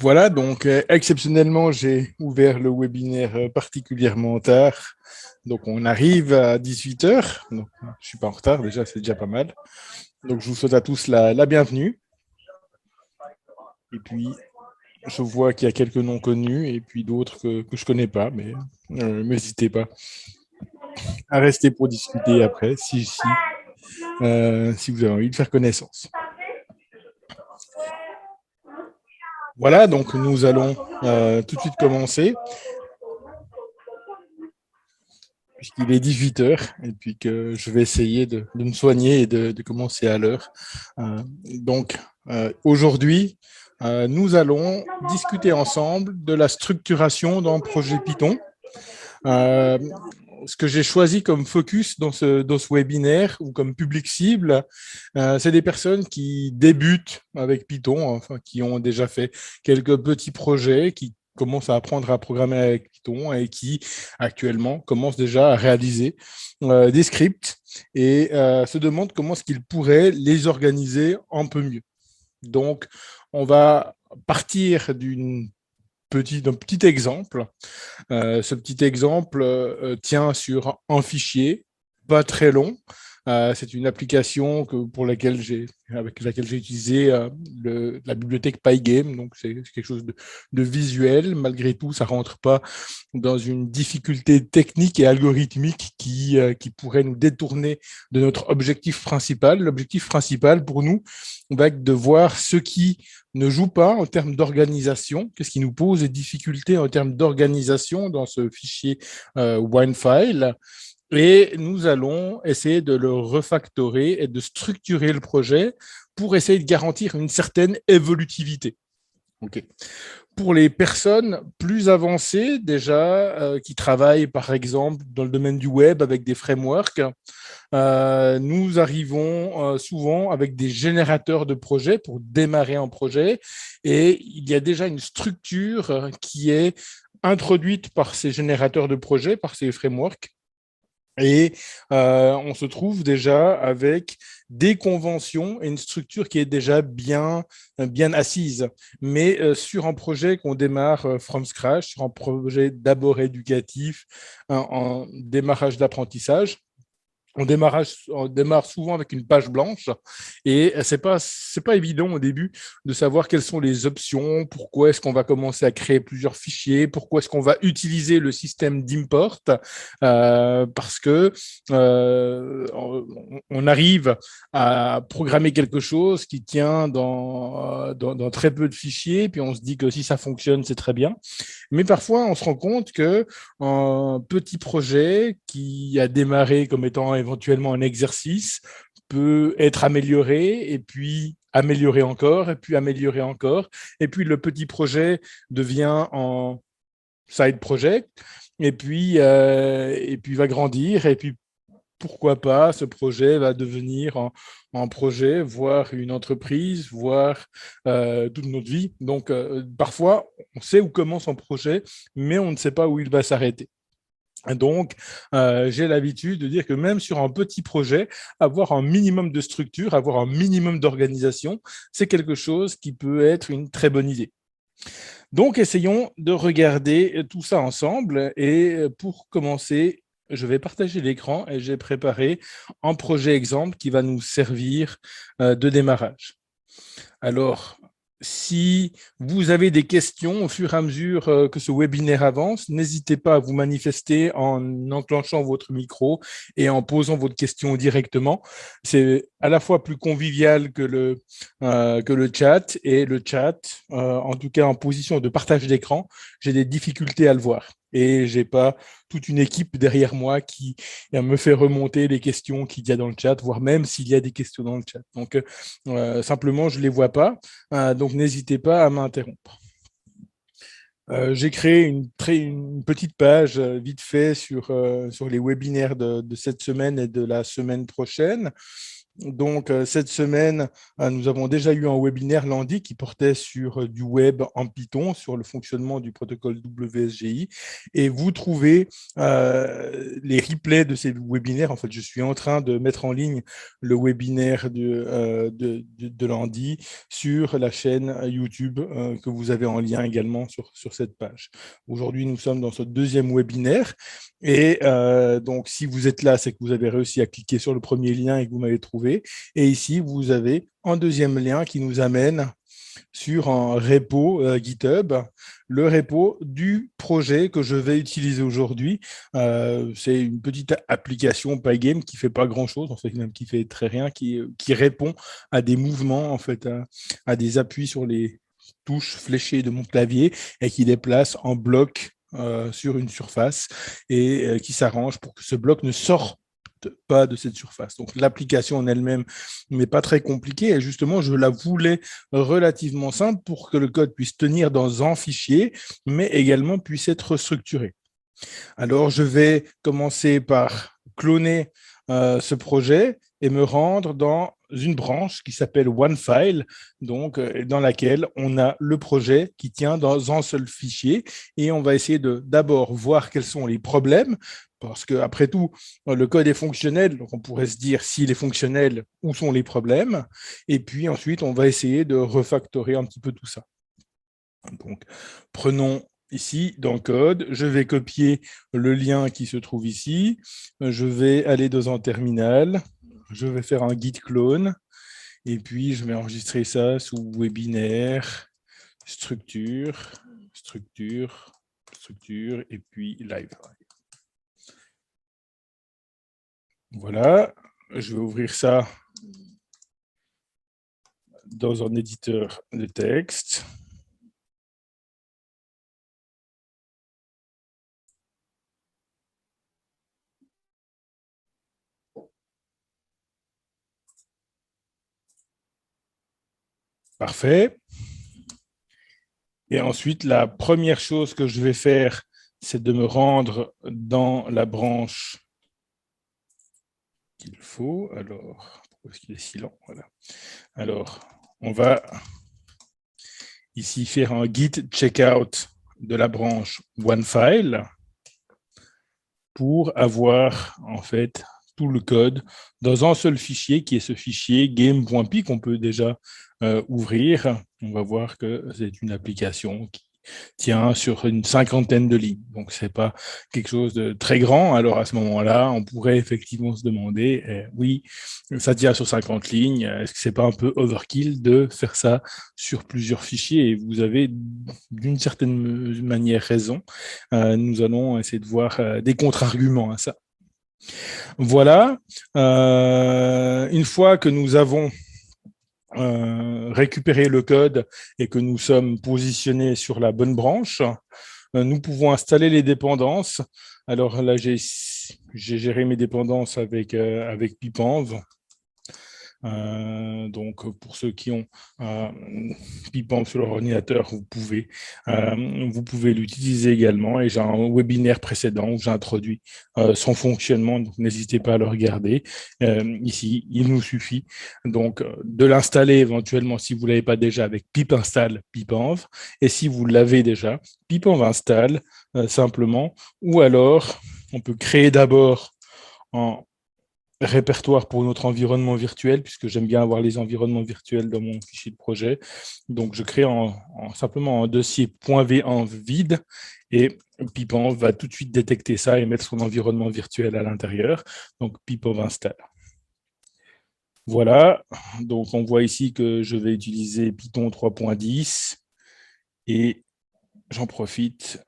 Voilà, donc exceptionnellement, j'ai ouvert le webinaire particulièrement tard. Donc, on arrive à 18 heures. Donc, je ne suis pas en retard, déjà, c'est déjà pas mal. Donc, je vous souhaite à tous la bienvenue. Et puis, je vois qu'il y a quelques noms connus et puis d'autres que je ne connais pas, mais n'hésitez pas à rester pour discuter après si vous avez envie de faire connaissance. Voilà, donc nous allons tout de suite commencer, puisqu'il est 18 heures et puis que je vais essayer de me soigner et de commencer à l'heure. Donc, aujourd'hui, nous allons discuter ensemble de la structuration d'un projet Python. Ce que j'ai choisi comme focus dans ce webinaire ou comme public cible, c'est des personnes qui débutent avec Python, enfin, qui ont déjà fait quelques petits projets, qui commencent à apprendre à programmer avec Python et qui actuellement commencent déjà à réaliser des scripts et se demandent comment est-ce qu'ils pourraient les organiser un peu mieux. Donc, on va partir d'un petit exemple. Ce petit exemple tient sur un fichier, pas très long. C'est une application avec laquelle j'ai utilisé la bibliothèque Pygame, donc c'est quelque chose de visuel. Malgré tout, ça ne rentre pas dans une difficulté technique et algorithmique qui pourrait nous détourner de notre objectif principal. L'objectif principal pour nous va être de voir ce qui ne joue pas en termes d'organisation, qu'est-ce qui nous pose des difficultés en termes d'organisation dans ce fichier OneFile. Et nous allons essayer de le refactorer et de structurer le projet pour essayer de garantir une certaine évolutivité. Okay. Pour les personnes plus avancées, déjà, qui travaillent par exemple dans le domaine du web avec des frameworks, nous arrivons souvent avec des générateurs de projets pour démarrer un projet et il y a déjà une structure qui est introduite par ces générateurs de projets, par ces frameworks. Et on se trouve déjà avec des conventions et une structure qui est déjà bien assise. Mais sur un projet qu'on démarre from scratch, sur un projet d'abord éducatif, en démarrage d'apprentissage, on démarre souvent avec une page blanche et c'est pas évident au début de savoir quelles sont les options, pourquoi est-ce qu'on va commencer à créer plusieurs fichiers, pourquoi est-ce qu'on va utiliser le système d'import, parce que on arrive à programmer quelque chose qui tient dans très peu de fichiers, puis on se dit que si ça fonctionne, c'est très bien. Mais parfois, on se rend compte que un petit projet qui a démarré comme étant éventuellement un exercice peut être amélioré et puis amélioré encore et puis amélioré encore. Et puis le petit projet devient un side project et puis va grandir et puis pourquoi pas, ce projet va devenir un projet, voire une entreprise, voire toute notre vie. Donc, parfois, on sait où commence un projet, mais on ne sait pas où il va s'arrêter. Donc, j'ai l'habitude de dire que même sur un petit projet, avoir un minimum de structure, avoir un minimum d'organisation, c'est quelque chose qui peut être une très bonne idée. Donc, essayons de regarder tout ça ensemble. Et pour commencer, je vais partager l'écran et j'ai préparé un projet exemple qui va nous servir de démarrage. Alors, si vous avez des questions au fur et à mesure que ce webinaire avance, n'hésitez pas à vous manifester en enclenchant votre micro et en posant votre question directement. C'est à la fois plus convivial que le chat et le chat, en tout cas en position de partage d'écran, j'ai des difficultés à le voir. Et j'ai pas toute une équipe derrière moi qui me fait remonter les questions qu'il y a dans le chat, voire même s'il y a des questions dans le chat. Donc, simplement, je ne les vois pas. Donc, n'hésitez pas à m'interrompre. J'ai créé une petite page vite fait sur les webinaires de cette semaine et de la semaine prochaine. Donc, cette semaine, nous avons déjà eu un webinaire lundi qui portait sur du web en Python, sur le fonctionnement du protocole WSGI. Et vous trouvez les replays de ces webinaires. En fait, je suis en train de mettre en ligne le webinaire de lundi sur la chaîne YouTube que vous avez en lien également sur cette page. Aujourd'hui, nous sommes dans ce deuxième webinaire. Et donc, si vous êtes là, c'est que vous avez réussi à cliquer sur le premier lien et que vous m'avez trouvé. Et ici, vous avez un deuxième lien qui nous amène sur un repo GitHub, le repo du projet que je vais utiliser aujourd'hui. C'est une petite application Pygame qui fait pas grand-chose, en fait, même qui fait très rien, qui répond à des mouvements, en fait, à des appuis sur les touches fléchées de mon clavier et qui déplace en bloc sur une surface et qui s'arrange pour que ce bloc ne sorte pas de cette surface. Donc l'application en elle-même n'est pas très compliquée et justement je la voulais relativement simple pour que le code puisse tenir dans un fichier mais également puisse être structuré. Alors je vais commencer par cloner ce projet et me rendre dans une branche qui s'appelle OneFile, donc dans laquelle on a le projet qui tient dans un seul fichier et on va essayer de d'abord voir quels sont les problèmes parce qu'après tout, le code est fonctionnel, donc on pourrait se dire s'il est fonctionnel, où sont les problèmes, et puis ensuite on va essayer de refactorer un petit peu tout ça. Donc prenons ici dans le code, je vais copier le lien qui se trouve ici, je vais aller dans un terminal, je vais faire un git clone, et puis je vais enregistrer ça sous webinaire, structure, structure, structure, et puis live. Voilà, je vais ouvrir ça dans un éditeur de texte. Parfait. Et ensuite, la première chose que je vais faire, c'est de me rendre dans la branche qu'il faut. Alors, pourquoi est-ce qu'il est si lent? Voilà. Alors, on va ici faire un git checkout de la branche OneFile pour avoir en fait tout le code dans un seul fichier qui est ce fichier game.py qu'on peut déjà ouvrir. On va voir que c'est une application qui tient sur une cinquantaine de lignes. Donc, c'est pas quelque chose de très grand. Alors, à ce moment-là, on pourrait effectivement se demander, oui, ça tient sur 50 lignes. Est-ce que c'est pas un peu overkill de faire ça sur plusieurs fichiers? Et vous avez d'une certaine manière raison. Nous allons essayer de voir des contre-arguments à ça. Voilà. Une fois que nous avons récupérer le code et que nous sommes positionnés sur la bonne branche, nous pouvons installer les dépendances. Alors là, j'ai géré mes dépendances avec pipenv. Donc, pour ceux qui ont pipenv sur leur ordinateur, vous pouvez l'utiliser également. Et j'ai un webinaire précédent où j'ai introduit son fonctionnement, donc n'hésitez pas à le regarder. Ici, il nous suffit donc de l'installer éventuellement si vous ne l'avez pas déjà avec pip install pipenv. Et si vous l'avez déjà, pipenv install simplement. Ou alors, on peut créer d'abord en répertoire pour notre environnement virtuel, puisque j'aime bien avoir les environnements virtuels dans mon fichier de projet. Donc, je crée simplement un dossier .v1 vide et pipenv va tout de suite détecter ça et mettre son environnement virtuel à l'intérieur. Donc, pipenv install. Voilà, donc on voit ici que je vais utiliser Python 3.10 et j'en profite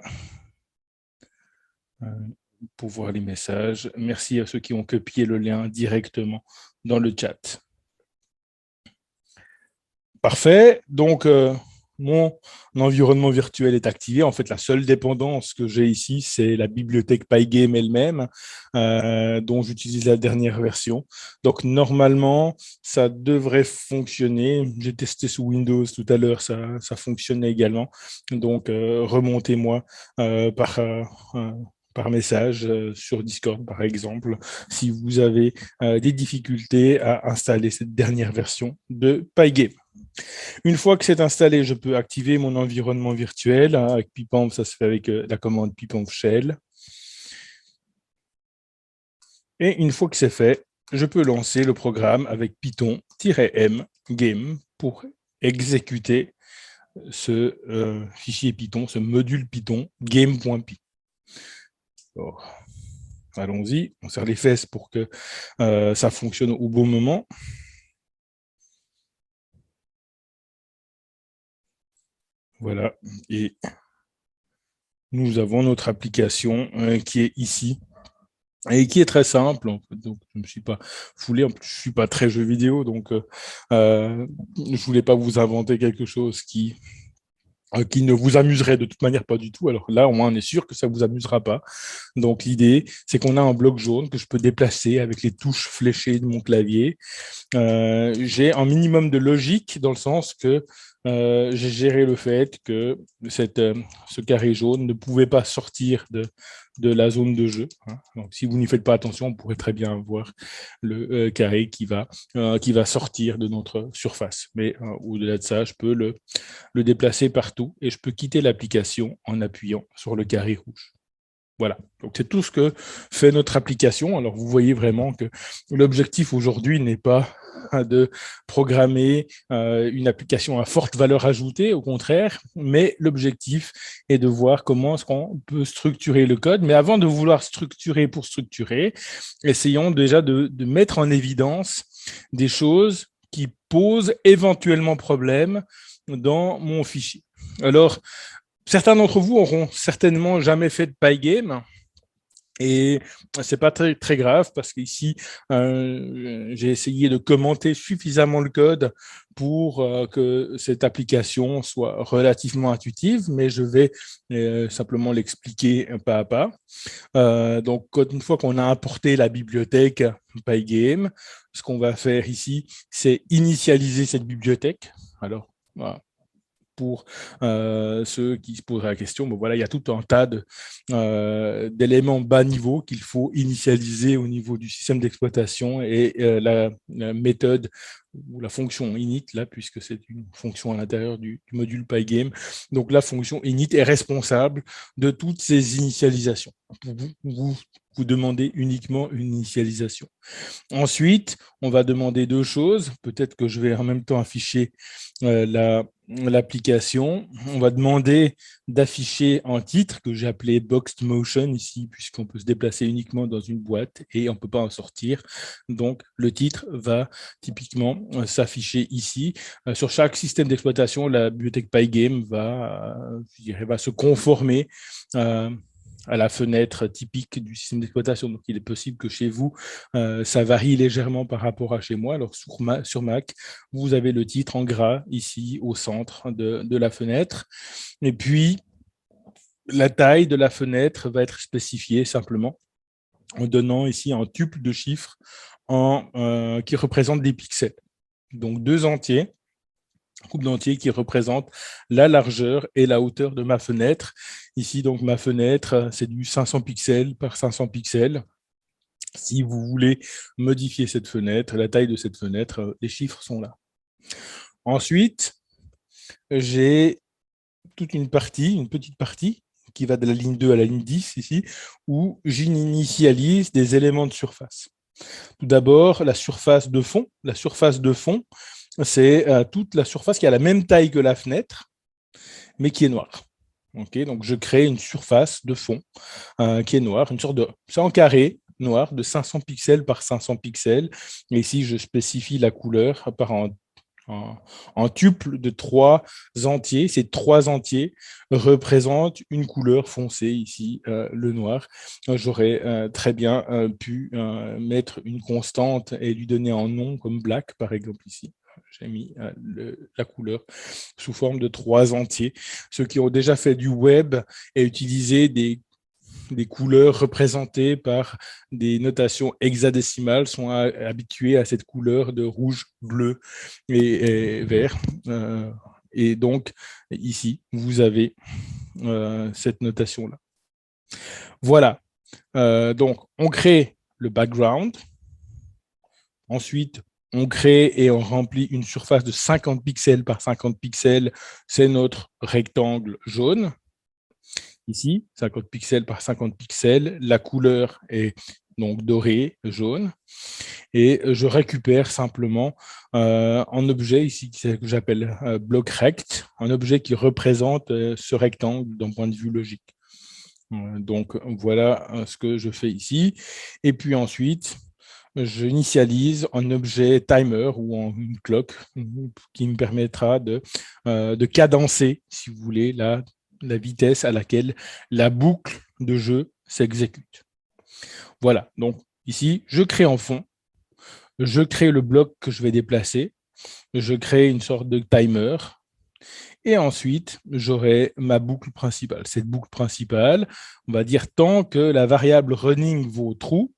pour voir les messages. Merci à ceux qui ont copié le lien directement dans le chat. Parfait. Donc, mon environnement virtuel est activé. En fait, la seule dépendance que j'ai ici, c'est la bibliothèque Pygame elle-même, dont j'utilise la dernière version. Donc, normalement, ça devrait fonctionner. J'ai testé sous Windows tout à l'heure, ça fonctionnait également. Donc, remontez-moi par message sur Discord, par exemple, si vous avez des difficultés à installer cette dernière version de Pygame. Une fois que c'est installé, je peux activer mon environnement virtuel. Avec pipenv, ça se fait avec la commande pipenv shell. Et une fois que c'est fait, je peux lancer le programme avec python-m game pour exécuter ce fichier Python, ce module Python game.py. Allons-y, on serre les fesses pour que ça fonctionne au bon moment. Voilà, et nous avons notre application qui est ici et qui est très simple. En fait. Donc, je ne me suis pas foulé, en plus, je ne suis pas très jeu vidéo, donc je ne voulais pas vous inventer quelque chose qui ne vous amuserait de toute manière pas du tout. Alors là, au moins, on est sûr que ça ne vous amusera pas. Donc, l'idée, c'est qu'on a un bloc jaune que je peux déplacer avec les touches fléchées de mon clavier. J'ai un minimum de logique dans le sens que j'ai géré le fait que ce carré jaune ne pouvait pas sortir de la zone de jeu. Hein. Donc, si vous n'y faites pas attention, on pourrait très bien voir le carré qui va sortir de notre surface. Mais au-delà de ça, je peux le déplacer partout et je peux quitter l'application en appuyant sur le carré rouge. Voilà, donc c'est tout ce que fait notre application. Alors vous voyez vraiment que l'objectif aujourd'hui n'est pas de programmer une application à forte valeur ajoutée, au contraire, mais l'objectif est de voir comment est-ce qu'on peut structurer le code. Mais avant de vouloir structurer pour structurer, essayons déjà de mettre en évidence des choses qui posent éventuellement problème dans mon fichier. Alors, certains d'entre vous auront certainement jamais fait de Pygame. Et c'est pas très, très grave parce qu'ici, j'ai essayé de commenter suffisamment le code pour que cette application soit relativement intuitive, mais je vais simplement l'expliquer pas à pas. Donc, une fois qu'on a importé la bibliothèque Pygame, ce qu'on va faire ici, c'est initialiser cette bibliothèque. Alors, voilà, pour ceux qui se poseraient la question, bon, voilà, il y a tout un tas d'éléments bas niveau qu'il faut initialiser au niveau du système d'exploitation et la méthode ou la fonction init, là, puisque c'est une fonction à l'intérieur du module Pygame. Donc, la fonction init est responsable de toutes ces initialisations. Vous demandez uniquement une initialisation. Ensuite, on va demander deux choses. Peut-être que je vais en même temps afficher l'application. On va demander d'afficher un titre que j'ai appelé Boxed Motion ici, puisqu'on peut se déplacer uniquement dans une boîte et on ne peut pas en sortir. Donc, le titre va typiquement s'afficher ici. Sur chaque système d'exploitation, la bibliothèque Pygame va se conformer à la fenêtre typique du système d'exploitation. Donc, il est possible que chez vous, ça varie légèrement par rapport à chez moi. Alors, sur Mac, vous avez le titre en gras ici au centre de la fenêtre. Et puis, la taille de la fenêtre va être spécifiée simplement en donnant ici un tuple de chiffres qui représente des pixels. Donc, deux entiers, coupe d'entiers qui représente la largeur et la hauteur de ma fenêtre. Ici, donc, ma fenêtre, c'est du 500 pixels par 500 pixels. Si vous voulez modifier cette fenêtre, la taille de cette fenêtre, les chiffres sont là. Ensuite, j'ai toute une petite partie, qui va de la ligne 2 à la ligne 10 ici, où j'initialise des éléments de surface. Tout d'abord, la surface de fond. La surface de fond, c'est toute la surface qui a la même taille que la fenêtre, mais qui est noire. Okay, donc, je crée une surface de fond qui est noire, une sorte de... C'est en carré, noir, de 500 pixels par 500 pixels. Et ici, je spécifie la couleur par un tuple de 3 entiers. Ces 3 entiers représentent une couleur foncée, ici, le noir. J'aurais très bien pu mettre une constante et lui donner un nom comme black, par exemple, ici. J'ai mis la couleur sous forme de 3 entiers. Ceux qui ont déjà fait du web et utilisé des couleurs représentées par des notations hexadécimales sont habitués à cette couleur de rouge, bleu et vert. Et donc, ici, vous avez cette notation-là. Voilà. Donc, on crée le background. Ensuite, on crée et on remplit une surface de 50 pixels par 50 pixels. C'est notre rectangle jaune. Ici, 50 pixels par 50 pixels. La couleur est donc dorée, jaune. Et je récupère simplement un objet ici que j'appelle bloc rect, un objet qui représente ce rectangle d'un point de vue logique. Donc, voilà ce que je fais ici. Et puis ensuite, j'initialise un objet timer ou une clock qui me permettra de cadencer, si vous voulez, la vitesse à laquelle la boucle de jeu s'exécute. Voilà, donc ici, je crée en fond, je crée le bloc que je vais déplacer, je crée une sorte de timer, et ensuite, j'aurai ma boucle principale. Cette boucle principale, on va dire tant que la variable running vaut true,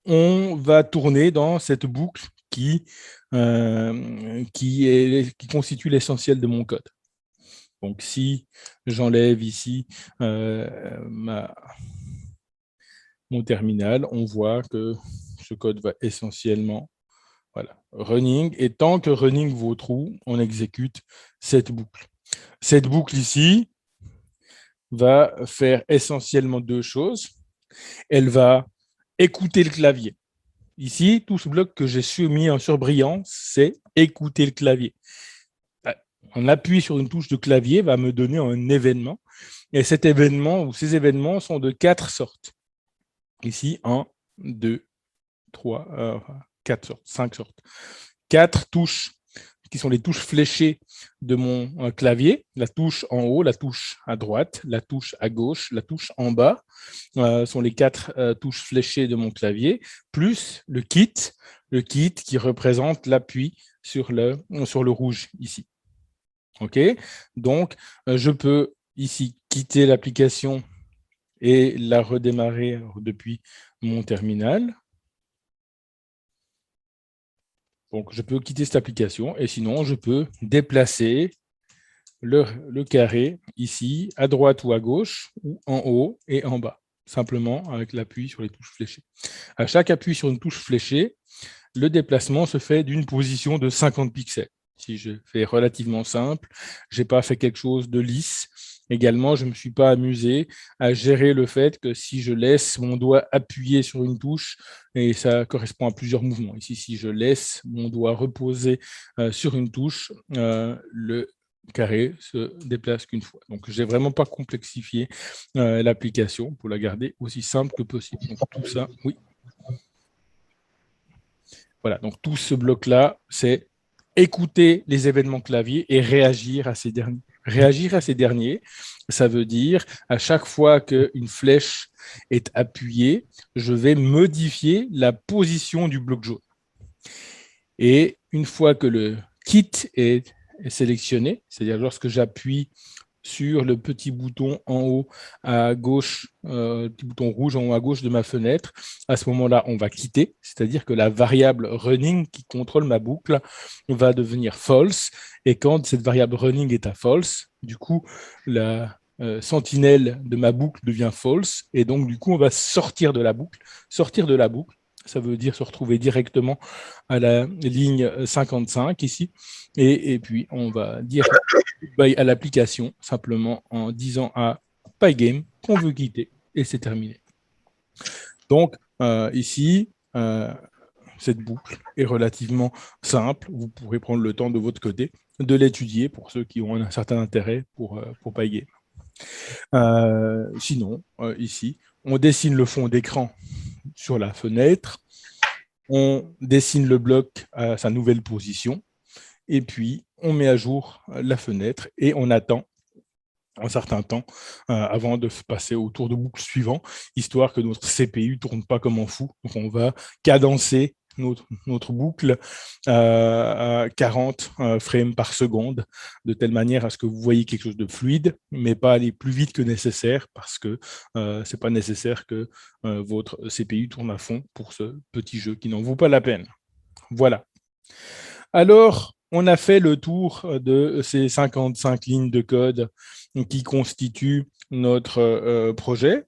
on va tourner dans cette boucle qui constitue l'essentiel de mon code. Donc, si j'enlève ici mon terminal, on voit que ce code va essentiellement running. Et tant que running vaut true, on exécute cette boucle. Cette boucle ici va faire essentiellement deux choses. Elle va écouter le clavier. Ici, tout ce bloc que j'ai soumis en surbrillant, c'est écouter le clavier. Un appui sur une touche de clavier va me donner un événement. Et cet événement ou ces événements sont de 4 sortes. Ici, 1, 2, 3, 4 sortes, 5 sortes. 4 touches qui sont les touches fléchées de mon clavier, la touche en haut, la touche à droite, la touche à gauche, la touche en bas, sont les 4 touches fléchées de mon clavier, plus le kit qui représente l'appui sur le rouge ici. OK? Donc, je peux ici quitter l'application et la redémarrer depuis mon terminal. Donc, je peux quitter cette application et sinon, je peux déplacer le carré ici, à droite ou à gauche, ou en haut et en bas, simplement avec l'appui sur les touches fléchées. À chaque appui sur une touche fléchée, le déplacement se fait d'une position de 50 pixels. Si je fais relativement simple, je n'ai pas fait quelque chose de lisse. Également, je ne me suis pas amusé à gérer le fait que si je laisse mon doigt appuyer sur une touche, et ça correspond à plusieurs mouvements. Ici, si je laisse mon doigt reposer sur une touche, le carré se déplace qu'une fois. Donc, je n'ai vraiment pas complexifié l'application pour la garder aussi simple que possible. Donc, tout ça, oui. Voilà, donc tout ce bloc-là, c'est écouter les événements clavier et réagir à ces derniers. Réagir à ces derniers, ça veut dire à chaque fois qu'une flèche est appuyée, je vais modifier la position du bloc jaune. Et une fois que le kit est sélectionné, c'est-à-dire lorsque j'appuie sur le petit bouton en haut à gauche, petit bouton rouge en haut à gauche de ma fenêtre. À ce moment-là, on va quitter, c'est-à-dire que la variable running qui contrôle ma boucle va devenir false. Et quand cette variable running est à false, du coup, la sentinelle de ma boucle devient false. Et donc, du coup, on va sortir de la boucle. Sortir de la boucle, ça veut dire se retrouver directement à la ligne 55 ici. Et puis, on va dire à l'application simplement en disant à Pygame qu'on veut quitter et c'est terminé. Donc, ici, cette boucle est relativement simple. Vous pourrez prendre le temps de votre côté de l'étudier pour ceux qui ont un certain intérêt pour Pygame. Sinon, ici, on dessine le fond d'écran sur la fenêtre, on dessine le bloc à sa nouvelle position, et puis on met à jour la fenêtre et on attend un certain temps avant de passer au tour de boucle suivant, histoire que notre CPU ne tourne pas comme un fou. Donc on va cadencer notre boucle à 40 frames par seconde, de telle manière à ce que vous voyez quelque chose de fluide, mais pas aller plus vite que nécessaire, parce que ce n'est pas nécessaire que votre CPU tourne à fond pour ce petit jeu qui n'en vaut pas la peine. Voilà. Alors, on a fait le tour de ces 55 lignes de code qui constituent notre projet.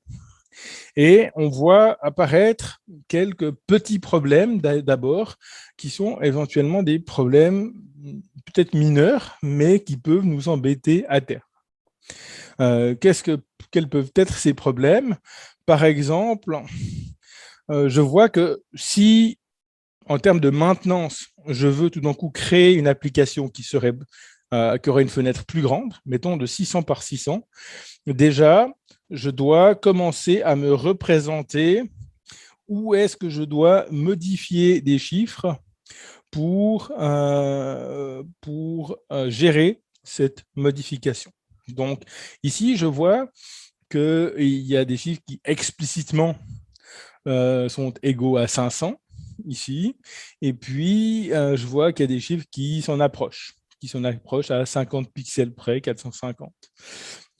Et on voit apparaître quelques petits problèmes d'abord, qui sont éventuellement des problèmes peut-être mineurs, mais qui peuvent nous embêter à terme. Quels peuvent être ces problèmes? Par exemple, je vois que si, en termes de maintenance, je veux tout d'un coup créer une application qui aurait une fenêtre plus grande, mettons de 600 par 600, déjà, je dois commencer à me représenter où est-ce que je dois modifier des chiffres pour gérer cette modification. Donc, ici, je vois qu'il y a des chiffres qui explicitement sont égaux à 500, ici, et puis je vois qu'il y a des chiffres qui s'en approchent à 50 pixels près, 450.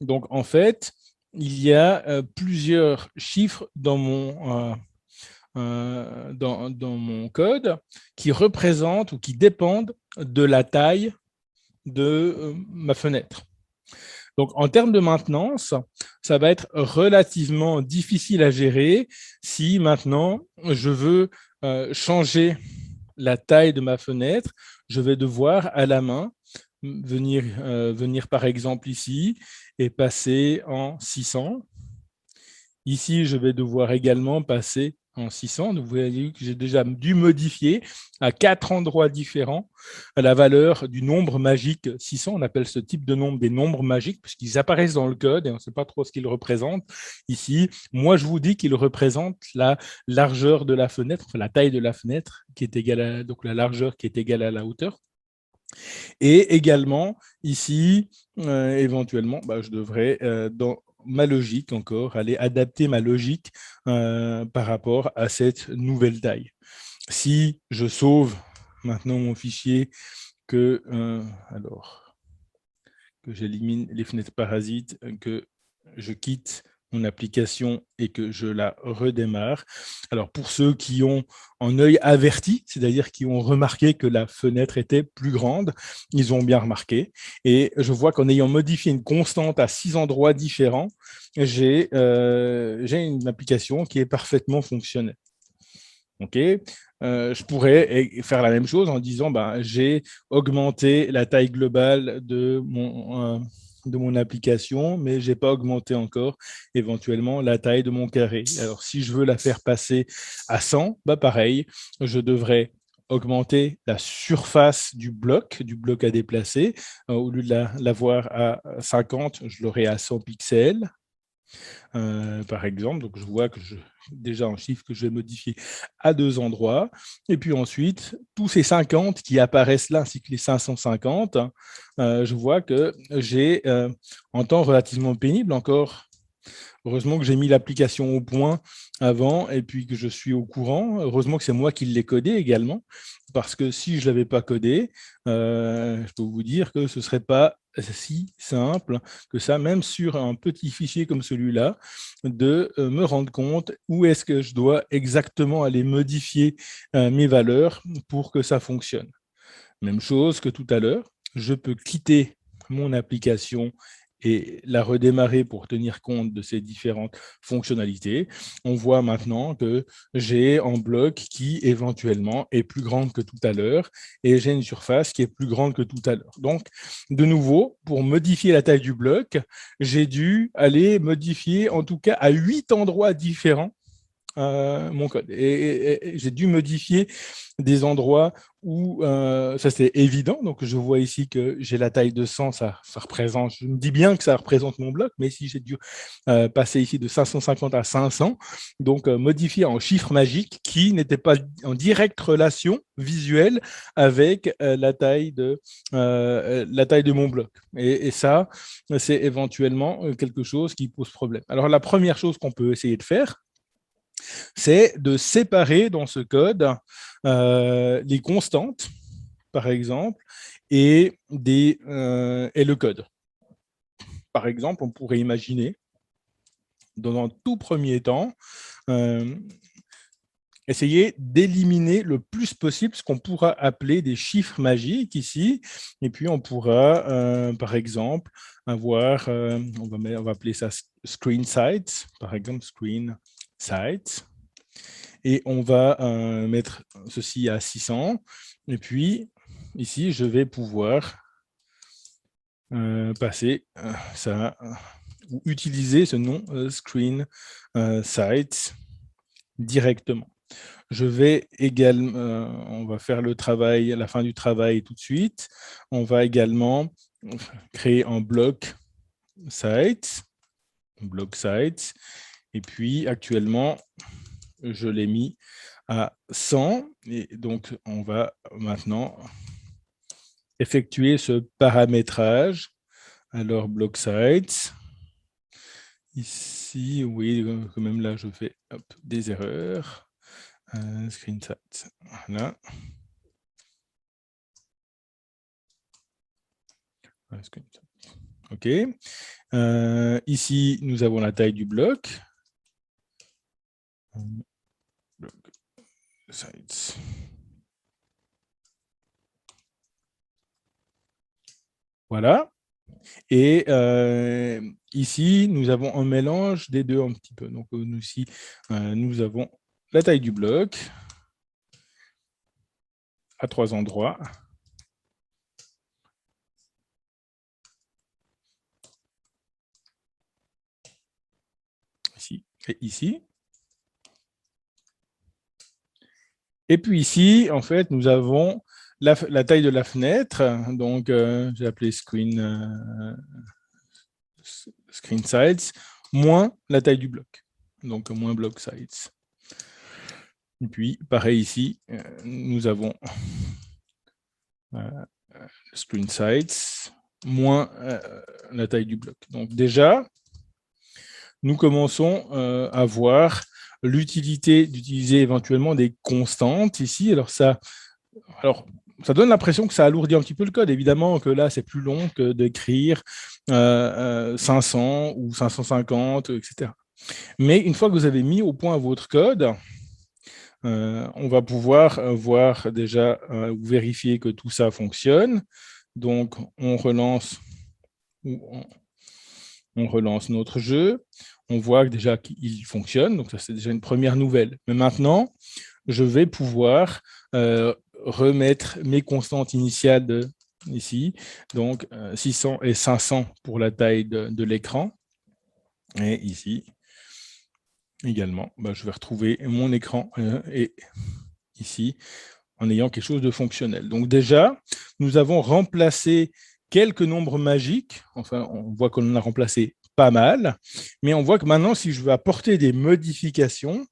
Donc, en fait, il y a plusieurs chiffres dans mon code qui représentent ou qui dépendent de la taille de ma fenêtre. Donc, en termes de maintenance, ça va être relativement difficile à gérer si maintenant je veux changer la taille de ma fenêtre. Je vais devoir à la main venir par exemple ici et passer en 600. Ici, je vais devoir également passer en 600. Donc, vous voyez que j'ai déjà dû modifier à 4 endroits différents la valeur du nombre magique 600. On appelle ce type de nombre des nombres magiques puisqu'ils apparaissent dans le code et on ne sait pas trop ce qu'ils représentent. Ici, moi, je vous dis qu'ils représentent la largeur de la fenêtre, enfin la taille de la fenêtre qui est égale à, donc la largeur qui est égale à la hauteur. Et également, ici, éventuellement, je devrais, dans ma logique encore, aller adapter ma logique par rapport à cette nouvelle taille. Si je sauve maintenant mon fichier que j'élimine les fenêtres parasites, que je quitte mon application et que je la redémarre. Alors, pour ceux qui ont un œil averti, c'est-à-dire qui ont remarqué que la fenêtre était plus grande, ils ont bien remarqué. Et je vois qu'en ayant modifié une constante à 6 endroits différents, j'ai une application qui est parfaitement fonctionnelle. OK. Je pourrais faire la même chose en disant j'ai augmenté la taille globale de mon application, mais je n'ai pas augmenté encore éventuellement la taille de mon carré. Alors, si je veux la faire passer à 100, pareil, je devrais augmenter la surface du bloc à déplacer. Au lieu de l'avoir à 50, je l'aurai à 100 pixels. Par exemple. Donc, je vois que déjà un chiffre que je vais modifier à 2 endroits. Et puis ensuite, tous ces 50 qui apparaissent là, ainsi que les 550, je vois que j'ai un temps relativement pénible encore. Heureusement que j'ai mis l'application au point avant et puis que je suis au courant. Heureusement que c'est moi qui l'ai codé également, parce que si je ne l'avais pas codé, je peux vous dire que ce ne serait pas si simple que ça, même sur un petit fichier comme celui-là, de me rendre compte où est-ce que je dois exactement aller modifier mes valeurs pour que ça fonctionne. Même chose que tout à l'heure, je peux quitter mon application et la redémarrer pour tenir compte de ces différentes fonctionnalités. On voit maintenant que j'ai un bloc qui éventuellement est plus grande que tout à l'heure et j'ai une surface qui est plus grande que tout à l'heure. Donc, de nouveau, pour modifier la taille du bloc, j'ai dû aller modifier en tout cas à 8 endroits différents mon code. Et j'ai dû modifier des endroits où ça c'est évident. Donc je vois ici que j'ai la taille de 100, ça représente, je me dis bien que ça représente mon bloc, mais si j'ai dû passer ici de 550 à 500, donc modifier en chiffre magique qui n'était pas en directe relation visuelle avec la taille de mon bloc. Et ça, c'est éventuellement quelque chose qui pose problème. Alors la première chose qu'on peut essayer de faire, c'est de séparer dans ce code les constantes, par exemple, et le code. Par exemple, on pourrait imaginer, dans un tout premier temps, essayer d'éliminer le plus possible ce qu'on pourra appeler des chiffres magiques ici. Et puis, on pourra, par exemple, avoir, on va appeler ça screen size, par exemple, screen size. Et on va mettre ceci à 600. Et puis, ici, je vais pouvoir passer ça ou utiliser ce nom screen size directement. Je vais également, on va faire le travail, la fin du travail tout de suite. On va également créer un bloc sites, et puis actuellement, je l'ai mis à 100, et donc on va maintenant effectuer ce paramétrage. Alors, block sites, ici, oui, quand même là, je fais des erreurs. Screen sites, voilà. OK. Ici, nous avons la taille du bloc. Block sites. Voilà. Et ici, nous avons un mélange des deux un petit peu. Donc, nous, ici, nous avons la taille du bloc à 3 endroits. Ici et ici. Et puis ici, en fait, nous avons la taille de la fenêtre. Donc, j'ai appelé screen size, moins la taille du bloc. Donc, moins block size. Et puis, pareil ici, nous avons screen size, moins la taille du bloc. Donc, déjà, nous commençons à voir l'utilité d'utiliser éventuellement des constantes ici. Alors, ça donne l'impression que ça alourdit un petit peu le code. Évidemment que là, c'est plus long que d'écrire 500 ou 550, etc. Mais une fois que vous avez mis au point votre code, on va pouvoir voir déjà, ou vérifier que tout ça fonctionne. Donc, on relance notre jeu. On voit déjà qu'il fonctionne. Donc, ça, c'est déjà une première nouvelle. Mais maintenant, je vais pouvoir remettre mes constantes initiales ici. Donc, 600 et 500 pour la taille de l'écran. Et ici, également, je vais retrouver mon écran et ici, en ayant quelque chose de fonctionnel. Donc déjà, nous avons remplacé quelques nombres magiques. Enfin, on voit qu'on en a remplacé pas mal, mais on voit que maintenant, si je veux apporter des modifications,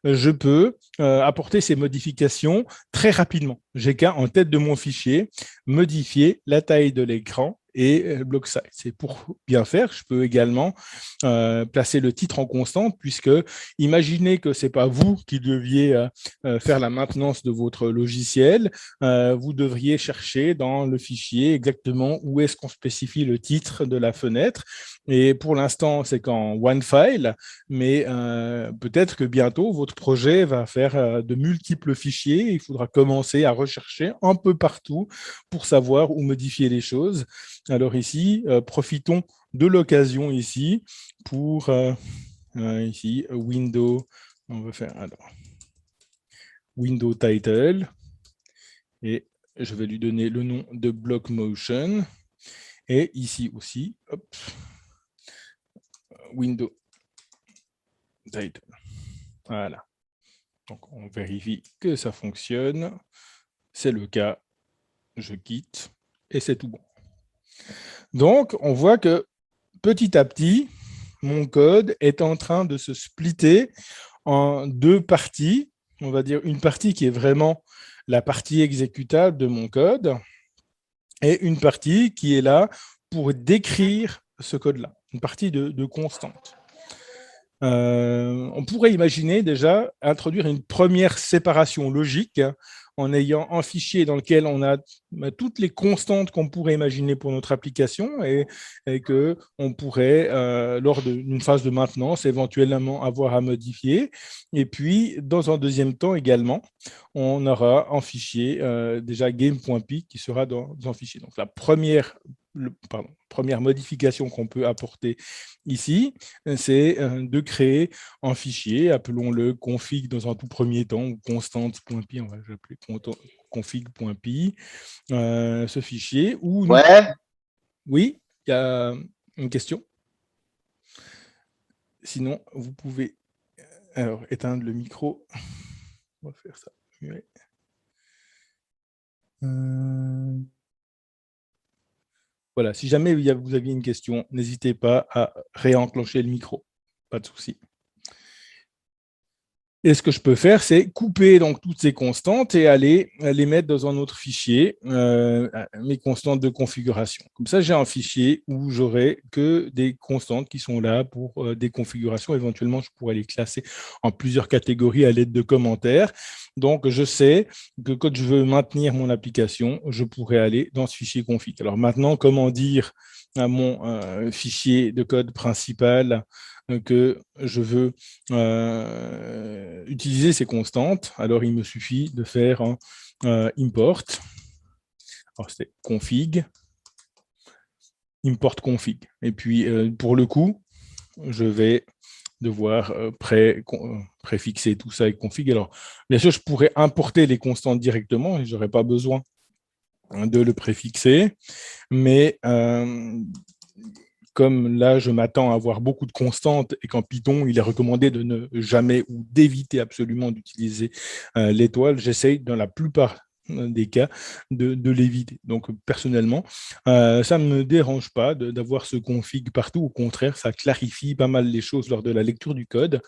je peux apporter ces modifications très rapidement. J'ai qu'à, en tête de mon fichier, modifier la taille de l'écran et block size. Et pour bien faire, je peux également placer le titre en constante, puisque imaginez que ce n'est pas vous qui deviez faire la maintenance de votre logiciel, vous devriez chercher dans le fichier exactement où est-ce qu'on spécifie le titre de la fenêtre. Et pour l'instant, c'est qu'en one file, mais peut-être que bientôt, votre projet va faire de multiples fichiers. Il faudra commencer à rechercher un peu partout pour savoir où modifier les choses. Alors ici, profitons de l'occasion ici pour ici window, on va faire alors window title et je vais lui donner le nom de block motion et ici aussi hop, window title. Voilà. Donc on vérifie que ça fonctionne. C'est le cas. Je quitte et c'est tout bon. Donc on voit que petit à petit, mon code est en train de se splitter en deux parties. On va dire une partie qui est vraiment la partie exécutable de mon code et une partie qui est là pour décrire ce code-là, une partie de constante. On pourrait imaginer déjà introduire une première séparation logique, hein, en ayant un fichier dans lequel on a toutes les constantes qu'on pourrait imaginer pour notre application et qu'on pourrait, lors d'une phase de maintenance, éventuellement avoir à modifier. Et puis, dans un deuxième temps également, on aura un fichier déjà game.py qui sera dans un fichier. Donc, la première modification qu'on peut apporter ici, c'est de créer un fichier, appelons-le config dans un tout premier temps, ou constante.py, on va l'appeler config.py, ce fichier où nous... Ouais, Oui, il y a une question. Sinon, vous pouvez alors éteindre le micro. On va faire ça. Ouais. Voilà, si jamais vous aviez une question, n'hésitez pas à réenclencher le micro. Pas de souci. Et ce que je peux faire, c'est couper donc toutes ces constantes et aller les mettre dans un autre fichier, mes constantes de configuration. Comme ça, j'ai un fichier où j'aurai que des constantes qui sont là pour des configurations. Éventuellement, je pourrais les classer en plusieurs catégories à l'aide de commentaires. Donc, je sais que quand je veux maintenir mon application, je pourrais aller dans ce fichier config. Alors maintenant, comment dire à mon fichier de code principal que je veux utiliser ces constantes, alors il me suffit de faire un import. Alors c'est config, import config. Et puis pour le coup, je vais devoir préfixer tout ça avec config. Alors bien sûr, je pourrais importer les constantes directement et je n'aurais pas besoin de le préfixer, mais comme là, je m'attends à avoir beaucoup de constantes et qu'en Python, il est recommandé de ne jamais ou d'éviter absolument d'utiliser l'étoile, j'essaye dans la plupart des cas de l'éviter. Donc personnellement, ça ne me dérange pas d'avoir ce config partout. Au contraire, ça clarifie pas mal les choses lors de la lecture du code.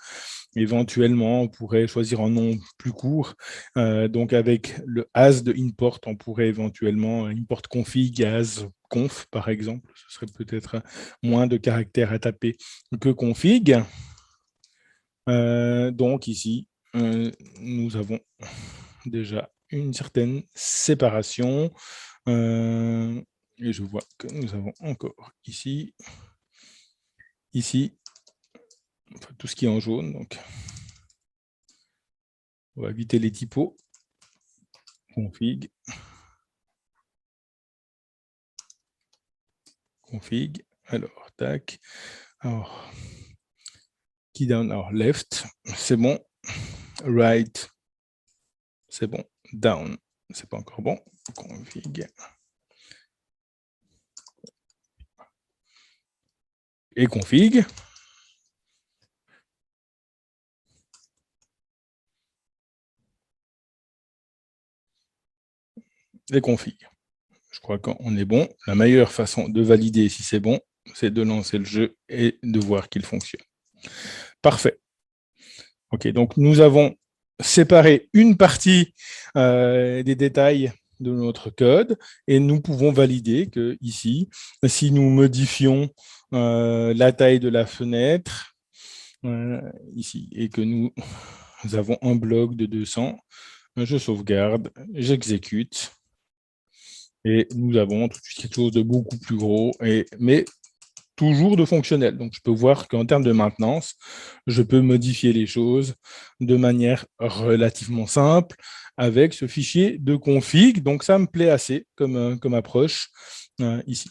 Éventuellement, on pourrait choisir un nom plus court. Donc, avec le as de import, on pourrait éventuellement import config as conf, par exemple. Ce serait peut-être moins de caractères à taper que config. Donc, ici, nous avons déjà une certaine séparation. Et je vois que nous avons encore ici, enfin, tout ce qui est en jaune. Donc, on va éviter les typos. Config, config. Alors, tac. Alors, key down, alors left, c'est bon. Right, c'est bon. Down, c'est pas encore bon. Config. Et config. Et config. Je crois qu'on est bon. La meilleure façon de valider si c'est bon, c'est de lancer le jeu et de voir qu'il fonctionne. Parfait. OK, donc nous avons séparé une partie des détails de notre code et nous pouvons valider que ici, si nous modifions la taille de la fenêtre ici et que nous avons un bloc de 200, je sauvegarde, j'exécute et nous avons tout de suite quelque chose de beaucoup plus gros, mais toujours de fonctionnel. Donc, je peux voir qu'en termes de maintenance, je peux modifier les choses de manière relativement simple avec ce fichier de config. Donc, ça me plaît assez comme approche ici.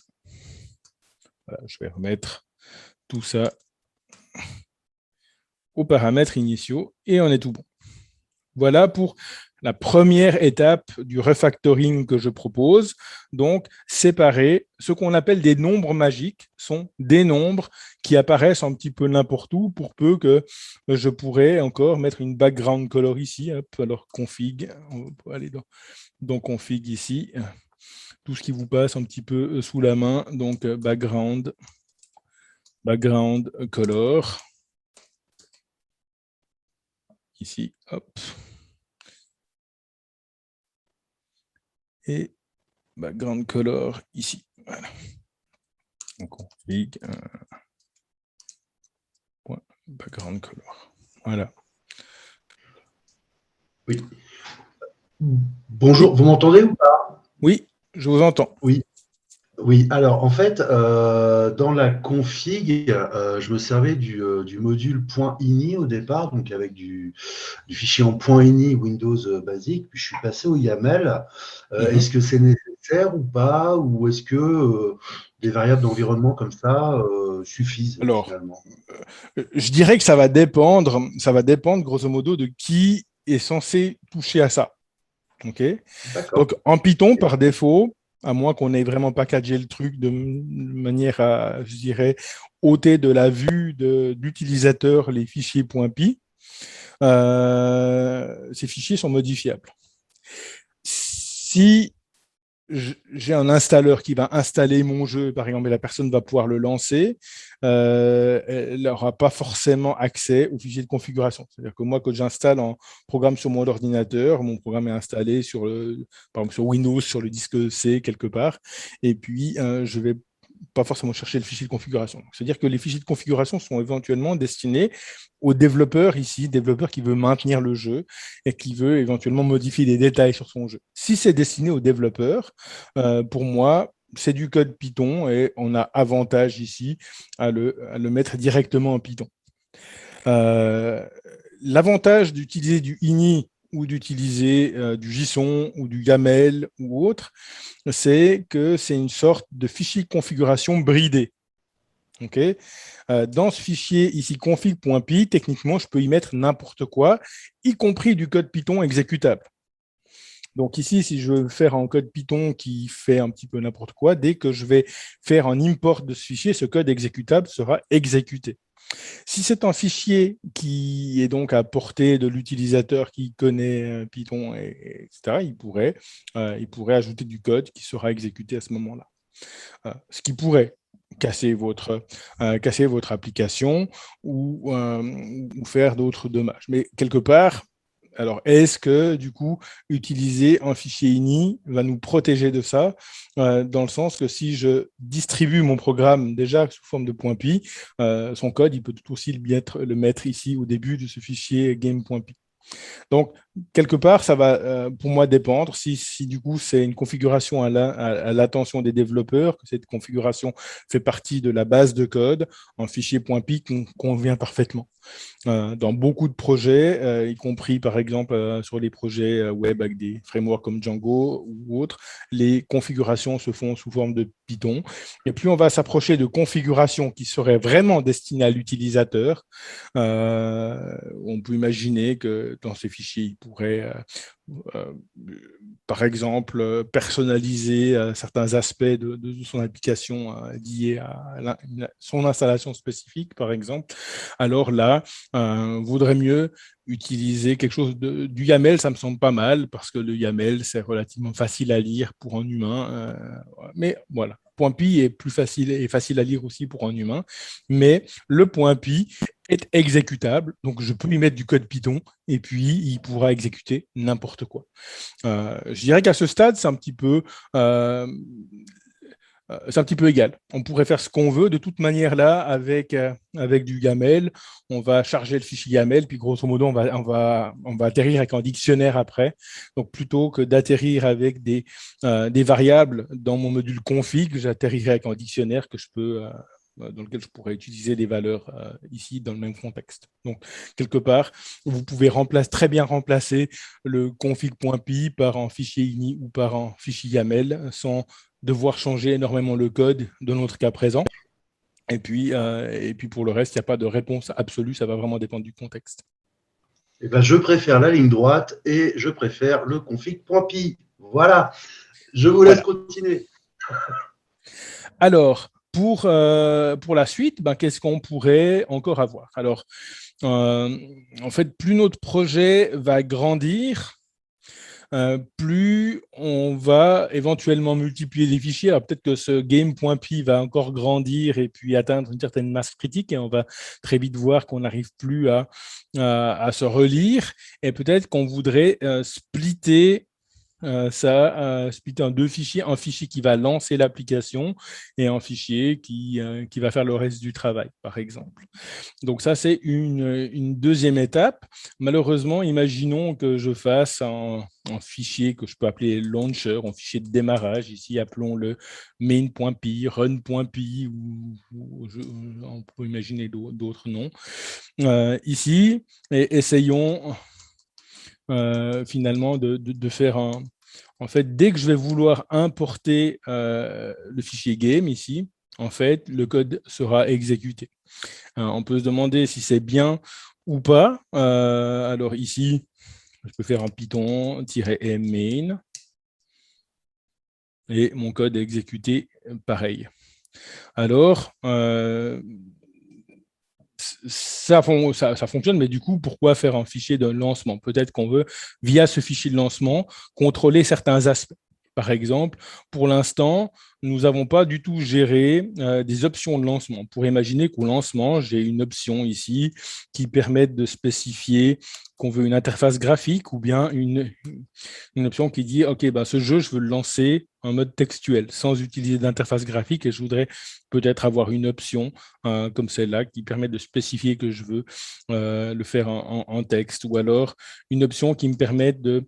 Voilà, je vais remettre tout ça aux paramètres initiaux et on est tout bon. Voilà pour la première étape du refactoring que je propose. Donc, séparer ce qu'on appelle des nombres magiques, sont des nombres qui apparaissent un petit peu n'importe où pour peu que je pourrais encore mettre une background color ici. Hop, alors config, on va aller dans config ici. Tout ce qui vous passe un petit peu sous la main. Donc, background color. Ici, hop. Et background color ici. Voilà. Donc, config, background color. Voilà. Oui. Bonjour, vous m'entendez ou pas? Oui, je vous entends. Oui. Oui, alors en fait, dans la config, je me servais du module .ini au départ, donc avec du fichier en .ini Windows basique, puis je suis passé au YAML. Est-ce que c'est nécessaire ou pas, ou est-ce que des variables d'environnement comme ça suffisent Alors, finalement? je dirais que ça va dépendre grosso modo de qui est censé toucher à ça. OK? D'accord. Donc, en Python, par défaut, à moins qu'on n'ait vraiment packagé le truc de manière à, je dirais, ôter de la vue d'utilisateur les fichiers .py, ces fichiers sont modifiables. Si j'ai un installeur qui va installer mon jeu, par exemple, et la personne va pouvoir le lancer, elle n'aura pas forcément accès aux fichiers de configuration. C'est-à-dire que moi, quand j'installe un programme sur mon ordinateur, mon programme est installé par exemple sur Windows, sur le disque C quelque part, et puis je vais pas forcément chercher le fichier de configuration. C'est-à-dire que les fichiers de configuration sont éventuellement destinés aux développeurs ici, développeur qui veut maintenir le jeu et qui veut éventuellement modifier des détails sur son jeu. Si c'est destiné aux développeurs, pour moi, c'est du code Python et on a avantage ici à le mettre directement en Python. L'avantage d'utiliser du ini ou d'utiliser du JSON ou du YAML ou autre, c'est que c'est une sorte de fichier de configuration bridé. Okay. Dans ce fichier ici config.py, techniquement, je peux y mettre n'importe quoi, y compris du code Python exécutable. Donc ici, si je veux faire un code Python qui fait un petit peu n'importe quoi, dès que je vais faire un import de ce fichier, ce code exécutable sera exécuté. Si c'est un fichier qui est donc à portée de l'utilisateur qui connaît Python, etc., il pourrait ajouter du code qui sera exécuté à ce moment-là. Ce qui pourrait casser votre application ou faire d'autres dommages. Mais quelque part, alors, est-ce que, du coup, utiliser un fichier ini va nous protéger de ça, dans le sens que si je distribue mon programme déjà sous forme de .py, son code, il peut tout aussi le mettre ici au début de ce fichier game.py. Donc, quelque part, ça va, pour moi, dépendre. Si du coup, c'est une configuration à l'attention des développeurs, que cette configuration fait partie de la base de code, un fichier .py convient parfaitement. Dans beaucoup de projets, y compris par exemple sur les projets web avec des frameworks comme Django ou autres, les configurations se font sous forme de Python. Et plus on va s'approcher de configurations qui seraient vraiment destinées à l'utilisateur, on peut imaginer que dans ces fichiers, il pourrait euh, par exemple, personnaliser certains aspects de son application liés à son installation spécifique, par exemple. Alors là, vaudrait mieux utiliser quelque chose du YAML, ça me semble pas mal, parce que le YAML, c'est relativement facile à lire pour un humain. Mais voilà, .py est plus facile et facile à lire aussi pour un humain. Mais le .py est exécutable, donc je peux y mettre du code Python et puis il pourra exécuter n'importe quoi. Je dirais qu'à ce stade, c'est un petit peu égal. On pourrait faire ce qu'on veut. De toute manière, là, avec du YAML, on va charger le fichier YAML, puis grosso modo, on va atterrir avec un dictionnaire après. Donc, plutôt que d'atterrir avec des variables dans mon module config, j'atterrirai avec un dictionnaire dans lequel je pourrais utiliser des valeurs ici dans le même contexte. Donc, quelque part, vous pouvez très bien remplacer le config.py par un fichier ini ou par un fichier YAML sans devoir changer énormément le code de notre cas présent. Et puis pour le reste, il n'y a pas de réponse absolue, ça va vraiment dépendre du contexte. Eh ben, je préfère la ligne droite et je préfère le config.py. Voilà, je vous laisse continuer. Alors, pour la suite, qu'est-ce qu'on pourrait encore avoir? Alors, en fait, plus notre projet va grandir, plus on va éventuellement multiplier les fichiers. Alors peut-être que ce game.py va encore grandir et puis atteindre une certaine masse critique et on va très vite voir qu'on n'arrive plus à se relire et peut-être qu'on voudrait splitter ça splitter en deux fichiers, un fichier qui va lancer l'application et un fichier qui va faire le reste du travail, par exemple. Donc ça, c'est une deuxième étape. Malheureusement, imaginons que je fasse un fichier que je peux appeler launcher, un fichier de démarrage. Ici, appelons-le main.py, run.py, ou on peut imaginer d'autres noms. Ici, essayons finalement de faire un... En fait, dès que je vais vouloir importer le fichier game ici, en fait, le code sera exécuté. On peut se demander si c'est bien ou pas. Alors ici, je peux faire un Python-m main et mon code est exécuté pareil. Alors, ça fonctionne, mais du coup, pourquoi faire un fichier de lancement? Peut-être qu'on veut, via ce fichier de lancement, contrôler certains aspects. Par exemple, pour l'instant, nous n'avons pas du tout géré des options de lancement. On pourrait imaginer qu'au lancement, j'ai une option ici qui permet de spécifier qu'on veut une interface graphique ou bien une option qui dit « Ok, bah, ce jeu, je veux le lancer en mode textuel, sans utiliser d'interface graphique, et je voudrais peut-être avoir une option comme celle-là qui permet de spécifier que je veux le faire en texte, ou alors une option qui me permet de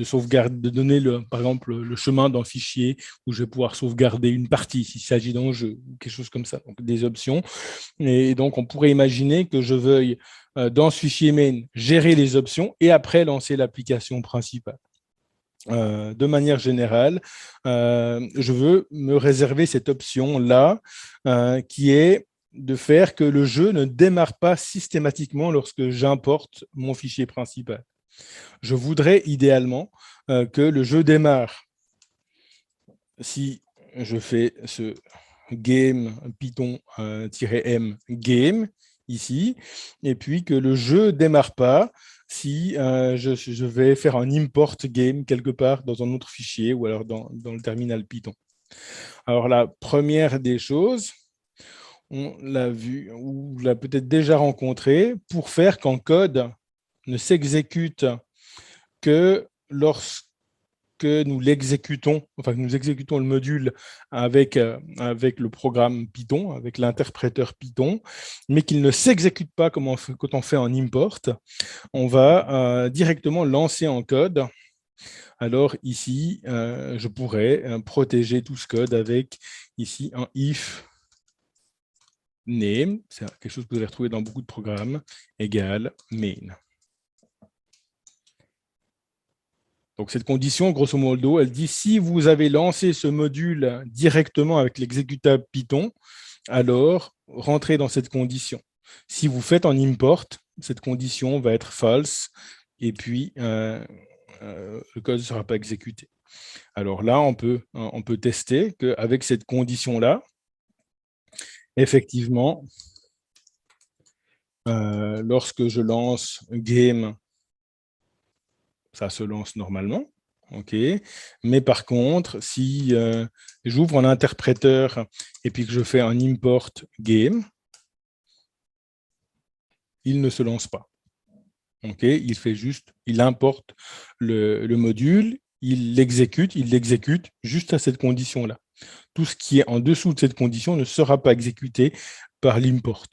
sauvegarder, de donner par exemple le chemin d'un fichier où je vais pouvoir sauvegarder une partie s'il s'agit d'un jeu, ou quelque chose comme ça. Donc des options. Et donc on pourrait imaginer que je veuille dans ce fichier main gérer les options et après lancer l'application principale. De manière générale, je veux me réserver cette option-là qui est de faire que le jeu ne démarre pas systématiquement lorsque j'importe mon fichier principal. Je voudrais idéalement que le jeu démarre. Si je fais ce game python-m game ici, et puis que le jeu ne démarre pas si je vais faire un import game quelque part dans un autre fichier ou alors dans le terminal Python. Alors la première des choses, on l'a vu ou l'a peut-être déjà rencontré, pour faire qu'un code ne s'exécute que lorsque nous l'exécutons, enfin que nous exécutons le module avec le programme Python, avec l'interpréteur Python, mais qu'il ne s'exécute pas comme quand on fait un import, on va directement lancer un code. Alors ici, je pourrais protéger tout ce code avec ici un if name, c'est quelque chose que vous allez retrouver dans beaucoup de programmes, égale main. Donc, cette condition, grosso modo, elle dit si vous avez lancé ce module directement avec l'exécutable Python, alors rentrez dans cette condition. Si vous faites en import, cette condition va être false et puis le code ne sera pas exécuté. Alors là, on peut tester qu'avec cette condition-là, effectivement, lorsque je lance game, ça se lance normalement. Okay. Mais par contre, si j'ouvre un interpréteur et puis que je fais un import game, il ne se lance pas. Okay. Il fait juste, il importe le module, il l'exécute juste à cette condition-là. Tout ce qui est en dessous de cette condition ne sera pas exécuté par l'import.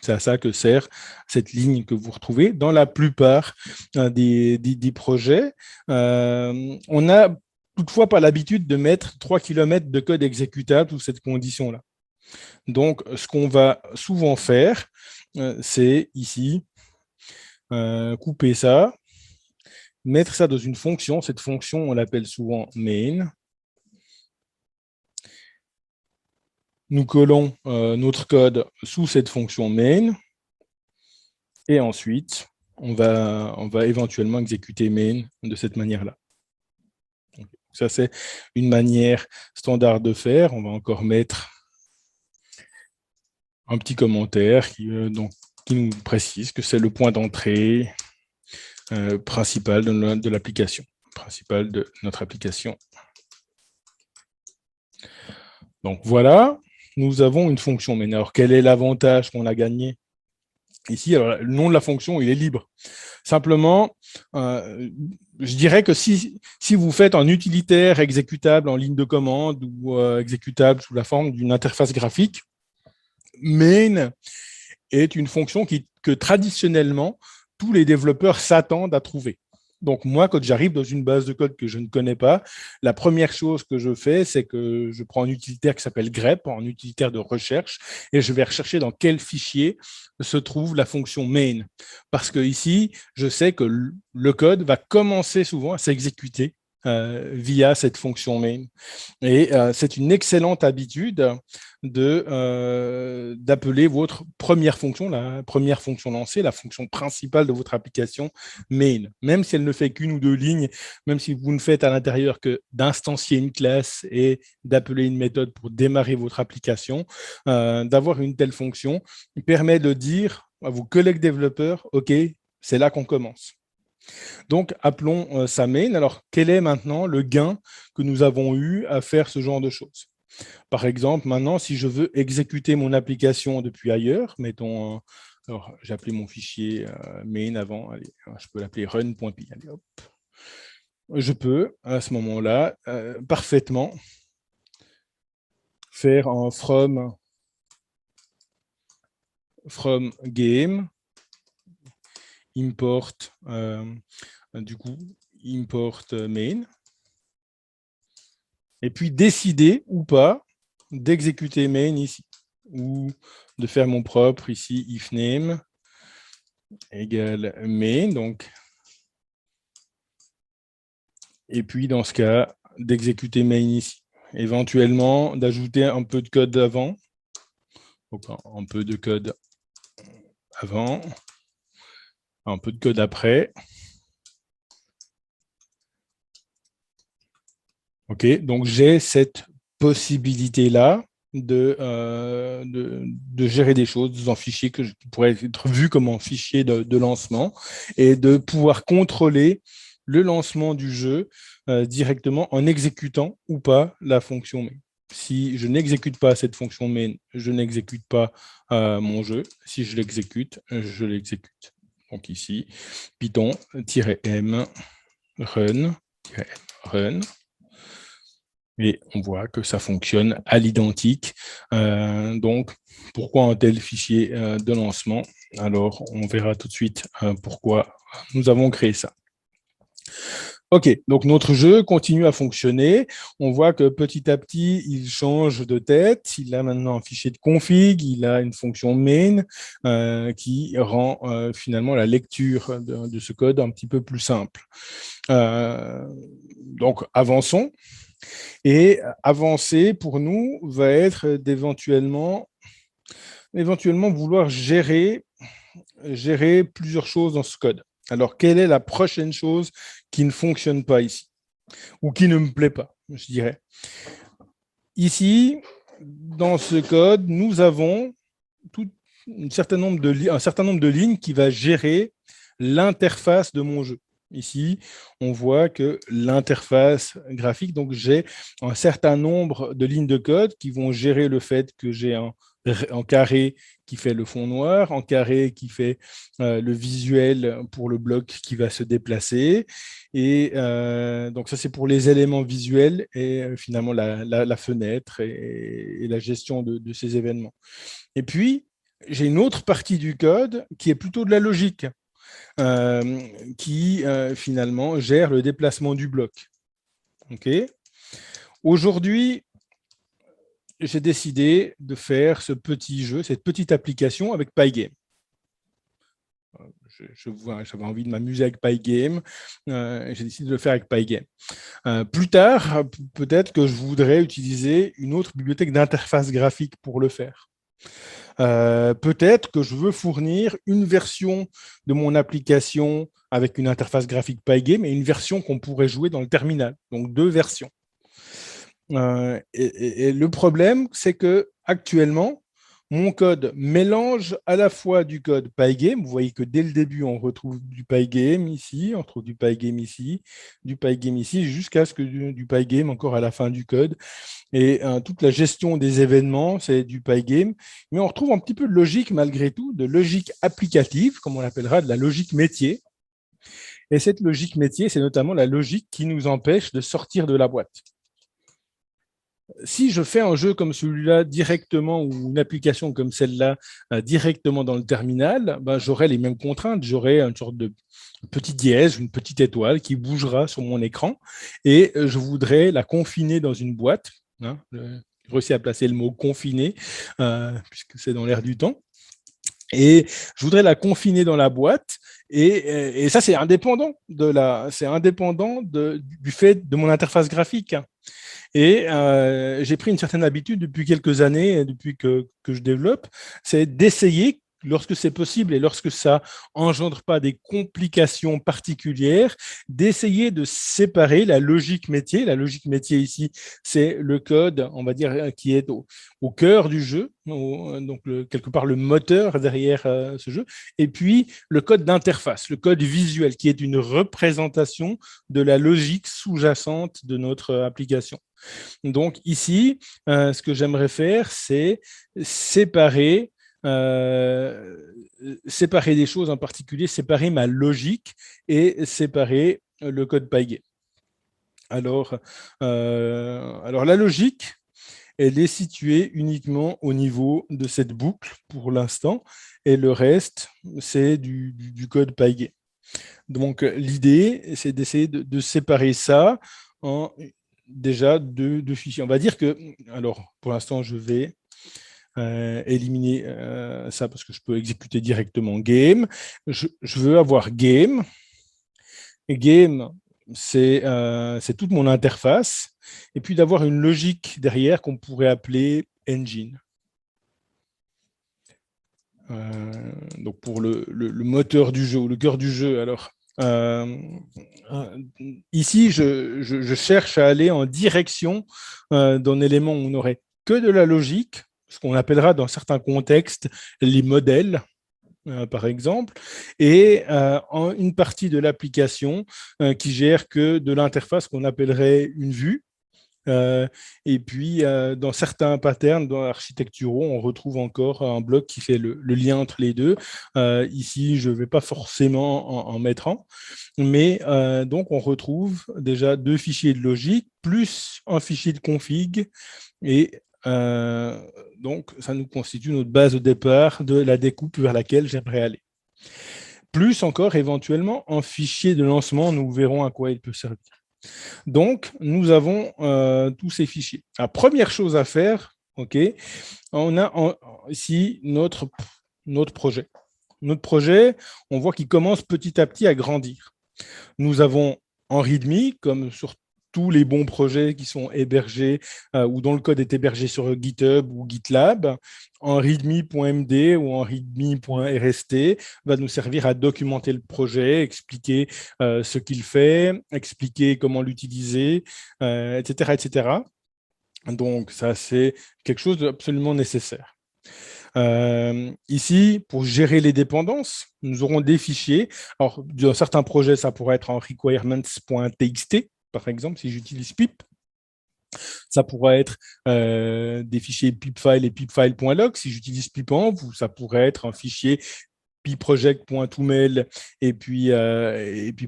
C'est à ça que sert cette ligne que vous retrouvez dans la plupart des projets. On n'a toutefois pas l'habitude de mettre 3 km de code exécutable sous cette condition-là. Donc, ce qu'on va souvent faire, c'est ici, couper ça, mettre ça dans une fonction. Cette fonction, on l'appelle souvent main. Nous collons notre code sous cette fonction main et ensuite, on va éventuellement exécuter main de cette manière-là. Ça, c'est une manière standard de faire. On va encore mettre un petit commentaire qui nous précise que c'est le point d'entrée principal de l'application, principal de notre application. Donc voilà, nous avons une fonction main. Alors, quel est l'avantage qu'on a gagné? Ici, alors, le nom de la fonction, il est libre. Simplement, je dirais que si vous faites un utilitaire exécutable en ligne de commande ou exécutable sous la forme d'une interface graphique, main est une fonction que traditionnellement, tous les développeurs s'attendent à trouver. Donc, moi, quand j'arrive dans une base de code que je ne connais pas, la première chose que je fais, c'est que je prends un utilitaire qui s'appelle grep, un utilitaire de recherche, et je vais rechercher dans quel fichier se trouve la fonction main. Parce que ici, je sais que le code va commencer souvent à s'exécuter via cette fonction main. Et c'est une excellente habitude d'appeler votre première fonction, la première fonction lancée, la fonction principale de votre application main. Même si elle ne fait qu'une ou deux lignes, même si vous ne faites à l'intérieur que d'instancier une classe et d'appeler une méthode pour démarrer votre application, d'avoir une telle fonction permet de dire à vos collègues développeurs, OK, c'est là qu'on commence. Donc, appelons ça main. Alors, quel est maintenant le gain que nous avons eu à faire ce genre de choses? Par exemple, maintenant, si je veux exécuter mon application depuis ailleurs, mettons, alors j'ai appelé mon fichier main avant, allez, je peux l'appeler run.py. Allez, hop. Je peux, à ce moment-là, parfaitement faire un from game import, du coup, import main, et puis décider ou pas d'exécuter main ici, ou de faire mon propre ici, if name égale main, donc, et puis dans ce cas, d'exécuter main ici. Éventuellement, d'ajouter un peu de code avant, donc un peu de code avant, un peu de code après. OK, donc j'ai cette possibilité-là de gérer des choses dans un fichier qui pourrait être vu comme un fichier de lancement et de pouvoir contrôler le lancement du jeu directement en exécutant ou pas la fonction main. Si je n'exécute pas cette fonction main, je n'exécute pas mon jeu. Si je l'exécute, je l'exécute. Donc ici, Python-m run. Et on voit que ça fonctionne à l'identique. Donc, pourquoi un tel fichier de lancement? Alors, on verra tout de suite pourquoi nous avons créé ça. OK, donc notre jeu continue à fonctionner. On voit que petit à petit, il change de tête. Il a maintenant un fichier de config, il a une fonction main qui rend finalement la lecture de ce code un petit peu plus simple. Donc, avançons. Et avancer, pour nous, va être d'éventuellement vouloir gérer plusieurs choses dans ce code. Alors, quelle est la prochaine chose qui ne fonctionne pas ici ou qui ne me plaît pas, je dirais. Ici, dans ce code, nous avons un certain nombre de lignes qui va gérer l'interface de mon jeu. Ici, on voit que l'interface graphique, donc j'ai un certain nombre de lignes de code qui vont gérer le fait que j'ai un carré qui fait le fond noir, en carré qui fait le visuel pour le bloc qui va se déplacer. Et donc ça, c'est pour les éléments visuels et finalement la fenêtre et la gestion de ces événements. Et puis, j'ai une autre partie du code qui est plutôt de la logique. Qui finalement gère le déplacement du bloc. Okay. Aujourd'hui, j'ai décidé de faire ce petit jeu, cette petite application avec Pygame. J'avais envie de m'amuser avec Pygame, j'ai décidé de le faire avec Pygame. Plus tard, peut-être que je voudrais utiliser une autre bibliothèque d'interface graphique pour le faire. Peut-être que je veux fournir une version de mon application avec une interface graphique Pygame et une version qu'on pourrait jouer dans le terminal. Donc, deux versions. Et, le problème, c'est que actuellement, Mon code mélange à la fois du code Pygame. Vous voyez que dès le début, on retrouve du Pygame ici, on retrouve du Pygame ici, du Pygame ici, jusqu'à ce que du Pygame encore à la fin du code. Et toute la gestion des événements, c'est du Pygame. Mais on retrouve un petit peu de logique malgré tout, de logique applicative, comme on l'appellera, de la logique métier. Et cette logique métier, c'est notamment la logique qui nous empêche de sortir de la boîte. Si je fais un jeu comme celui-là directement ou une application comme celle-là directement dans le terminal, ben, j'aurai les mêmes contraintes. J'aurai une sorte de petit dièse, une petite étoile qui bougera sur mon écran et je voudrais la confiner dans une boîte. Hein, j'ai réussi à placer le mot confiné puisque c'est dans l'air du temps. Et je voudrais la confiner dans la boîte. Et ça, c'est indépendant du fait de mon interface graphique. Et j'ai pris une certaine habitude depuis quelques années, depuis que je développe, c'est d'essayer, lorsque c'est possible et lorsque ça engendre pas des complications particulières, d'essayer de séparer la logique métier. La logique métier ici, c'est le code, on va dire, qui est au cœur du jeu, donc quelque part le moteur derrière ce jeu, et puis le code d'interface, le code visuel, qui est une représentation de la logique sous-jacente de notre application. Donc ici, ce que j'aimerais faire, c'est séparer des choses en particulier, séparer ma logique et séparer le code Pygame. Alors la logique, elle est située uniquement au niveau de cette boucle pour l'instant, et le reste, c'est du code Pygame. Donc l'idée, c'est d'essayer de séparer ça en déjà deux fichiers. On va dire que, alors pour l'instant, je vais éliminer ça parce que je peux exécuter directement game. Je veux avoir game. Et game, c'est toute mon interface. Et puis d'avoir une logique derrière qu'on pourrait appeler engine. Donc pour le moteur du jeu ou le cœur du jeu. Alors, ici, je cherche à aller en direction d'un élément où on n'aurait que de la logique, ce qu'on appellera dans certains contextes les modèles, par exemple, et en une partie de l'application qui gère que de l'interface qu'on appellerait une vue. Et puis, dans certains patterns dans architecturaux, on retrouve encore un bloc qui fait le lien entre les deux. Ici, je ne vais pas forcément en mettre un, mais donc on retrouve déjà deux fichiers de logique, plus un fichier de config, et donc ça nous constitue notre base de départ de la découpe vers laquelle j'aimerais aller. Plus encore, éventuellement, un fichier de lancement, nous verrons à quoi il peut servir. Donc, nous avons tous ces fichiers. La première chose à faire, on a ici notre projet. Notre projet, on voit qu'il commence petit à petit à grandir. Nous avons en README, comme sur tous les bons projets qui sont hébergés ou dont le code est hébergé sur GitHub ou GitLab, en readme.md ou en readme.rst va nous servir à documenter le projet, expliquer ce qu'il fait, expliquer comment l'utiliser, etc., etc. Donc, ça, c'est quelque chose d'absolument nécessaire. Ici, pour gérer les dépendances, nous aurons des fichiers. Alors, dans certains projets, ça pourrait être en requirements.txt, par exemple, si j'utilise pip. Ça pourrait être des fichiers pipfile et pipfile.log si j'utilise pipenv, ou ça pourrait être un fichier piproject.toml et puis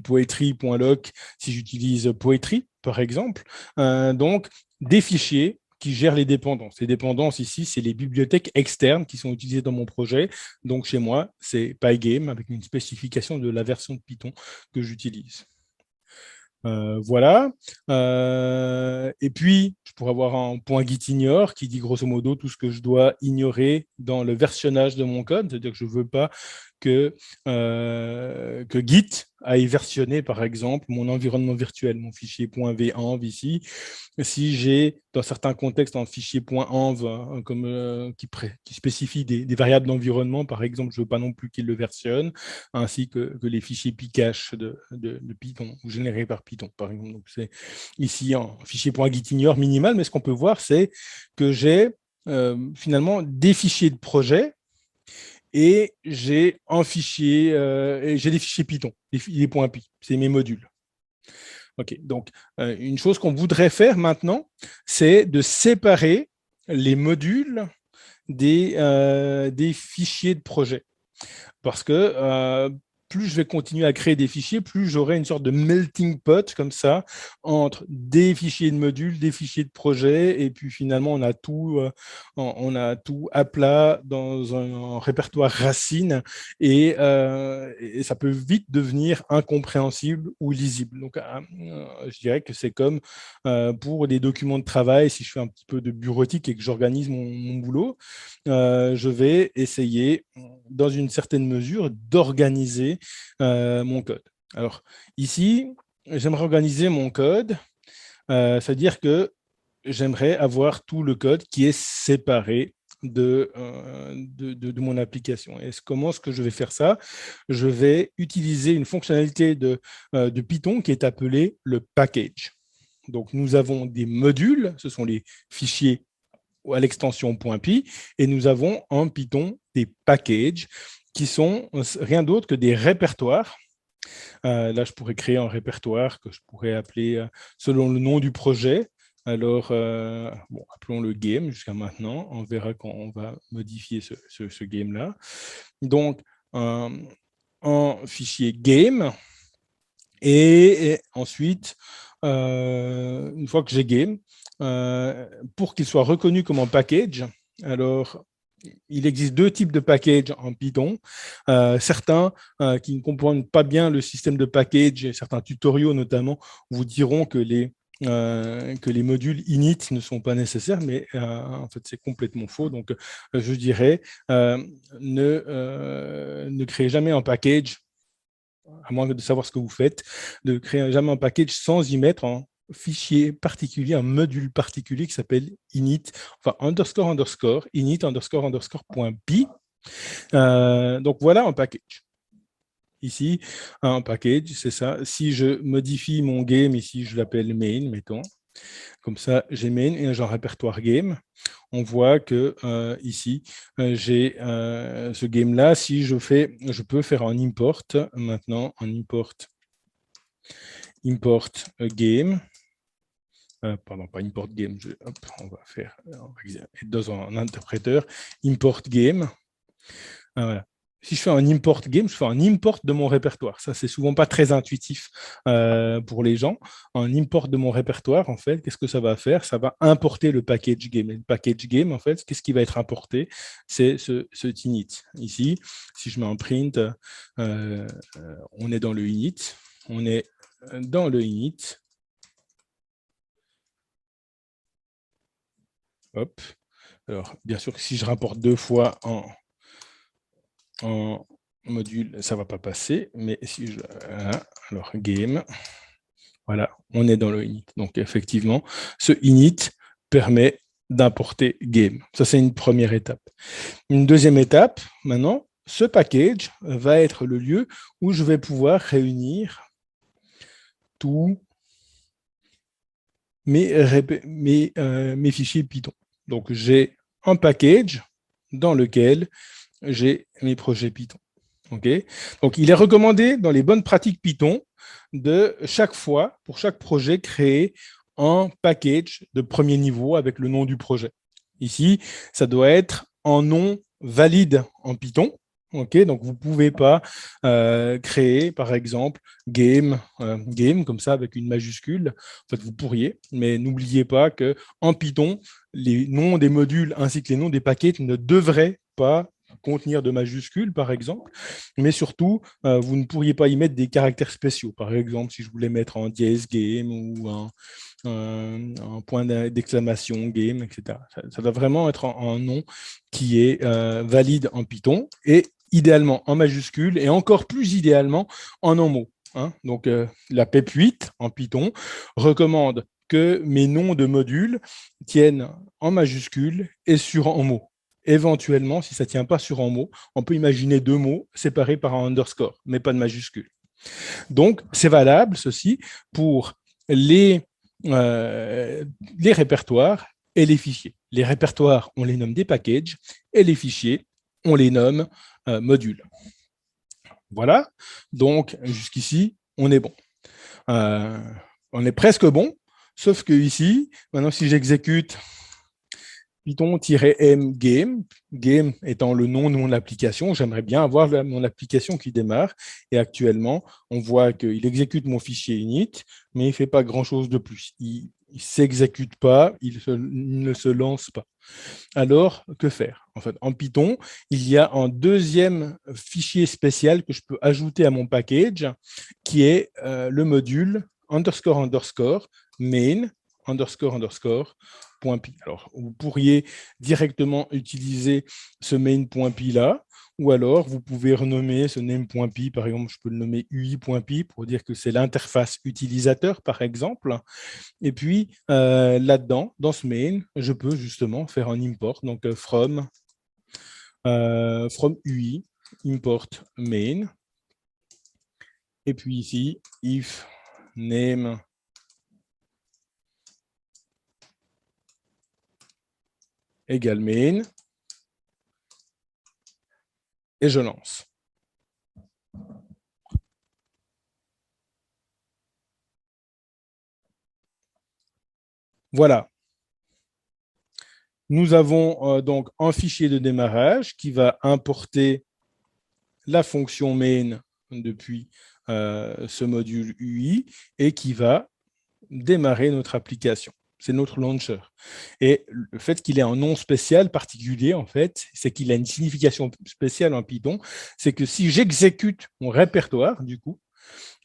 poetry.log si j'utilise poetry, par exemple. Donc, des fichiers qui gèrent les dépendances. Les dépendances ici, c'est les bibliothèques externes qui sont utilisées dans mon projet. Donc, chez moi, c'est Pygame avec une spécification de la version de Python que j'utilise. Voilà. Et puis, je pourrais avoir un point gitignore qui dit grosso modo tout ce que je dois ignorer dans le versionnage de mon code. C'est-à-dire que je ne veux pas que Git aille versionner, par exemple, mon environnement virtuel, mon fichier .venv ici. Si j'ai, dans certains contextes, un fichier .env qui spécifie des variables d'environnement, par exemple, je ne veux pas non plus qu'il le versionne, ainsi que les fichiers pcache de Python, ou générés par Python, par exemple. Donc, c'est ici un fichier .gitignore minimal, mais ce qu'on peut voir, c'est que j'ai finalement des fichiers de projet et j'ai un fichier, j'ai des fichiers Python, des points .py, c'est mes modules. Ok, donc une chose qu'on voudrait faire maintenant, c'est de séparer les modules des fichiers de projet. Parce que plus je vais continuer à créer des fichiers, plus j'aurai une sorte de melting pot comme ça entre des fichiers de modules, des fichiers de projet, et puis finalement on a tout à plat dans un répertoire racine, et ça peut vite devenir incompréhensible ou lisible. Donc je dirais que c'est comme pour des documents de travail, si je fais un petit peu de bureautique et que j'organise mon boulot, je vais essayer dans une certaine mesure d'organiser mon code. Alors ici, j'aimerais organiser mon code, c'est-à-dire que j'aimerais avoir tout le code qui est séparé de mon application. Et comment est-ce que je vais faire ça? Je vais utiliser une fonctionnalité de Python qui est appelée le package. Donc, nous avons des modules, ce sont les fichiers à l'extension .py, et nous avons en Python des packages qui sont rien d'autre que des répertoires. Là, je pourrais créer un répertoire que je pourrais appeler selon le nom du projet. Alors, bon, appelons-le game jusqu'à maintenant. On verra quand on va modifier ce game-là. Donc, un fichier game. Et ensuite, une fois que j'ai game, pour qu'il soit reconnu comme un package, alors il existe deux types de packages en Python. Certains qui ne comprennent pas bien le système de package, et certains tutoriaux notamment, vous diront que les modules init ne sont pas nécessaires, mais en fait, c'est complètement faux. Donc, je dirais, ne créez jamais un package, à moins de savoir ce que vous faites, de créer jamais un package sans y mettre un fichier particulier, un module particulier qui s'appelle init, enfin init__point.py. Donc voilà un package. Ici, un package, c'est ça. Si je modifie mon game, ici, je l'appelle main, mettons. Comme ça, j'ai main et j'ai un répertoire game. On voit que ici, j'ai ce game-là. Si je peux faire un import maintenant, un import game. Pardon, pas import game. On va dans un interpréteur import game. Voilà. Si je fais un import game, je fais un import de mon répertoire. Ça, c'est souvent pas très intuitif pour les gens. Un import de mon répertoire, en fait, qu'est-ce que ça va faire? Ça va importer le package game. Et le package game, en fait, qu'est-ce qui va être importé? C'est ce init. Ici, si je mets un print, on est dans le init. On est dans le init. Hop. Alors, bien sûr que si je rapporte deux fois en module, ça ne va pas passer, mais si je... alors, game, voilà, on est dans le init. Donc, effectivement, ce init permet d'importer game. Ça, c'est une première étape. Une deuxième étape, maintenant, ce package va être le lieu où je vais pouvoir réunir tous mes fichiers Python. Donc, j'ai un package dans lequel j'ai mes projets Python. Okay. Donc, il est recommandé dans les bonnes pratiques Python de chaque fois, pour chaque projet, créer un package de premier niveau avec le nom du projet. Ici, ça doit être un nom valide en Python. Okay, donc, vous ne pouvez pas créer, par exemple, game comme ça avec une majuscule. En fait, vous pourriez, mais n'oubliez pas qu'en Python, les noms des modules ainsi que les noms des packages ne devraient pas contenir de majuscules, par exemple, mais surtout, vous ne pourriez pas y mettre des caractères spéciaux. Par exemple, si je voulais mettre un dièse game ou un point d'exclamation game, etc. Ça doit vraiment être un nom qui est valide en Python et idéalement en majuscule et encore plus idéalement en un mot. Hein. Donc, la PEP 8 en Python recommande que mes noms de modules tiennent en majuscule et sur un mot. Éventuellement, si ça ne tient pas sur un mot, on peut imaginer deux mots séparés par un underscore, mais pas de majuscule. Donc, c'est valable, ceci, pour les répertoires et les fichiers. Les répertoires, on les nomme des packages et les fichiers, on les nomme modules. Voilà, donc jusqu'ici, on est bon. On est presque bon, sauf que ici, maintenant si j'exécute Python-m game, game étant le nom de mon application, j'aimerais bien avoir mon application qui démarre. Et actuellement, on voit qu'il exécute mon fichier init, mais il ne fait pas grand-chose de plus. Il ne s'exécute pas, il ne se lance pas. Alors, que faire? En fait, en Python, il y a un deuxième fichier spécial que je peux ajouter à mon package, qui est le module __ main __ .py. Alors, vous pourriez directement utiliser ce main.py là, ou alors vous pouvez renommer ce name.py, par exemple, je peux le nommer ui.py pour dire que c'est l'interface utilisateur, par exemple. Et puis, là-dedans, dans ce main, je peux justement faire un import, donc from ui, import main. Et puis ici, if name égale main, et je lance. Voilà. Nous avons donc un fichier de démarrage qui va importer la fonction main depuis ce module UI et qui va démarrer notre application. C'est notre launcher. Et le fait qu'il ait un nom spécial particulier, en fait, c'est qu'il a une signification spéciale en Python. C'est que si j'exécute mon répertoire, du coup,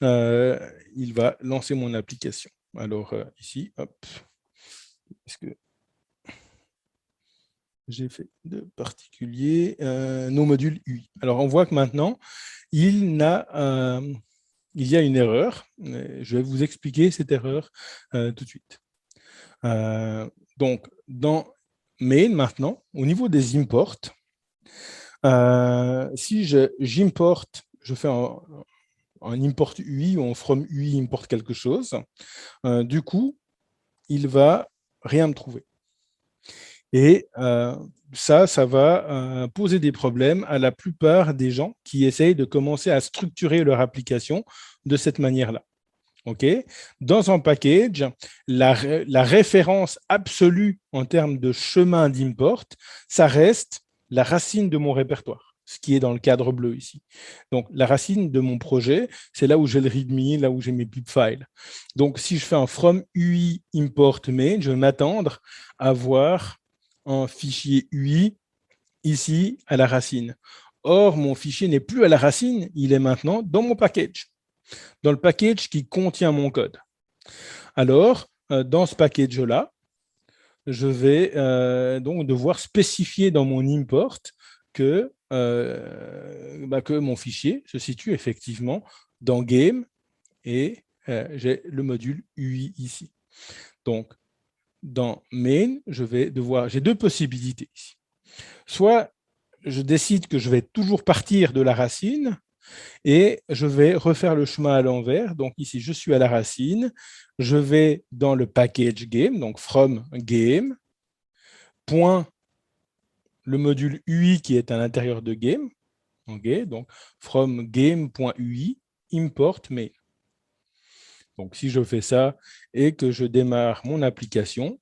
il va lancer mon application. Alors, ici, hop, est-ce que j'ai fait de particulier nos modules UI. Alors, on voit que maintenant, il y a une erreur. Je vais vous expliquer cette erreur tout de suite. Donc, dans main, maintenant, au niveau des imports, si j'importe, je fais un import UI ou un from UI import quelque chose, du coup, il va rien me trouver. Et ça va poser des problèmes à la plupart des gens qui essayent de commencer à structurer leur application de cette manière-là. Okay. Dans un package, la référence absolue en termes de chemin d'import, ça reste la racine de mon répertoire, ce qui est dans le cadre bleu ici. Donc, la racine de mon projet, c'est là où j'ai le README, là où j'ai mes pip files. Donc, si je fais un from UI import main, je vais m'attendre à voir un fichier UI ici à la racine. Or, mon fichier n'est plus à la racine, il est maintenant dans mon package, dans le package qui contient mon code. Alors, dans ce package-là, je vais donc devoir spécifier dans mon import que mon fichier se situe effectivement dans game et j'ai le module UI ici. Donc, dans main, j'ai deux possibilités ici. Soit je décide que je vais toujours partir de la racine et je vais refaire le chemin à l'envers. Donc ici, je suis à la racine, je vais dans le package game, donc from game, point le module UI qui est à l'intérieur de game, okay, donc from game.ui, import main. Donc si je fais ça et que je démarre mon application,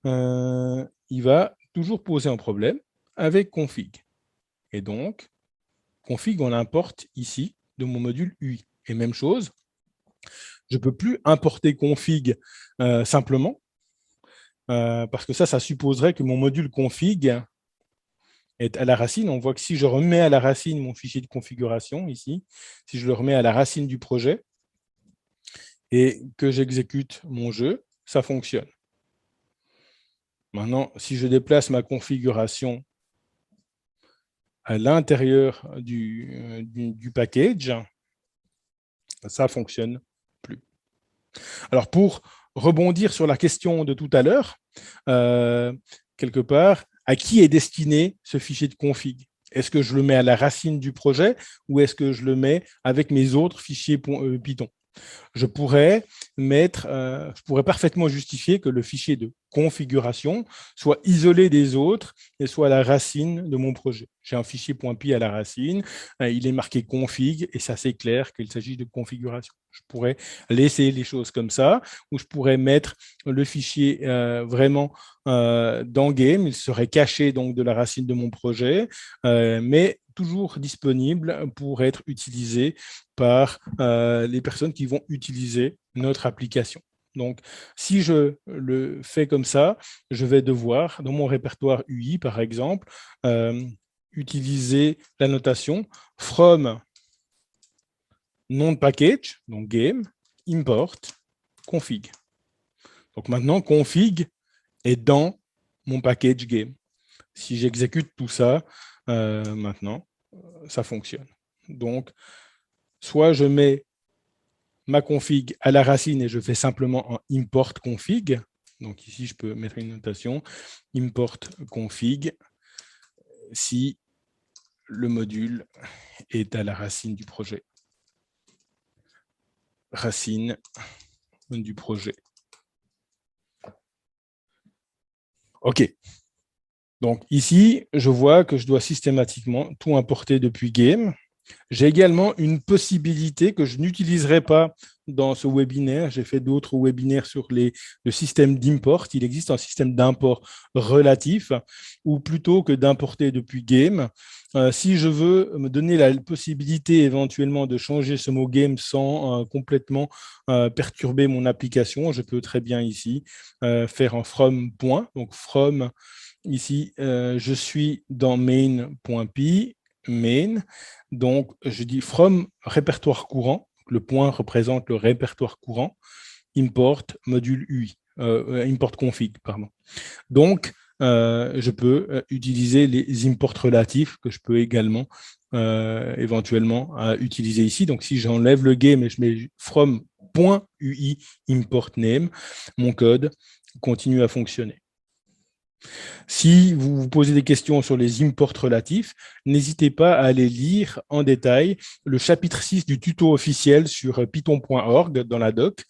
il va toujours poser un problème avec config. Et donc, config, on l'importe ici de mon module UI. Et même chose, je ne peux plus importer config simplement, parce que ça supposerait que mon module config est à la racine. On voit que si je remets à la racine mon fichier de configuration ici, si je le remets à la racine du projet et que j'exécute mon jeu, ça fonctionne. Maintenant, si je déplace ma configuration à l'intérieur du package, ça ne fonctionne plus. Alors, pour rebondir sur la question de tout à l'heure, quelque part, à qui est destiné ce fichier de config? Est-ce que je le mets à la racine du projet ou est-ce que je le mets avec mes autres fichiers Python? je pourrais parfaitement justifier que le fichier de configuration soit isolé des autres et soit la racine de mon projet. J'ai un fichier .py à la racine, il est marqué config et ça c'est clair qu'il s'agit de configuration. Je pourrais laisser les choses comme ça, ou je pourrais mettre le fichier vraiment dans Game, il serait caché donc de la racine de mon projet, mais toujours disponible pour être utilisé par les personnes qui vont utiliser notre application. Donc, si je le fais comme ça, je vais devoir, dans mon répertoire UI, par exemple, utiliser la notation from nom de package, donc game, import, config. Donc maintenant, config est dans mon package game. Si j'exécute tout ça, maintenant, ça fonctionne. Donc, soit je mets ma config à la racine et je fais simplement un import config. Donc ici, je peux mettre une notation import config si le module est à la racine du projet. Racine du projet. OK. Donc ici, je vois que je dois systématiquement tout importer depuis Game. J'ai également une possibilité que je n'utiliserai pas dans ce webinaire. J'ai fait d'autres webinaires sur le système d'import. Il existe un système d'import relatif, ou plutôt que d'importer depuis Game, si je veux me donner la possibilité éventuellement de changer ce mot Game sans complètement perturber mon application, je peux très bien ici faire un from point. Donc from, ici, je suis dans main.py, main. Donc, je dis from répertoire courant, le point représente le répertoire courant, import module UI, import config, pardon. Donc, je peux utiliser les imports relatifs que je peux également éventuellement utiliser ici. Donc, si j'enlève le game et je mets from.ui import name, mon code continue à fonctionner. Si vous vous posez des questions sur les imports relatifs, n'hésitez pas à aller lire en détail le chapitre 6 du tuto officiel sur python.org dans la doc,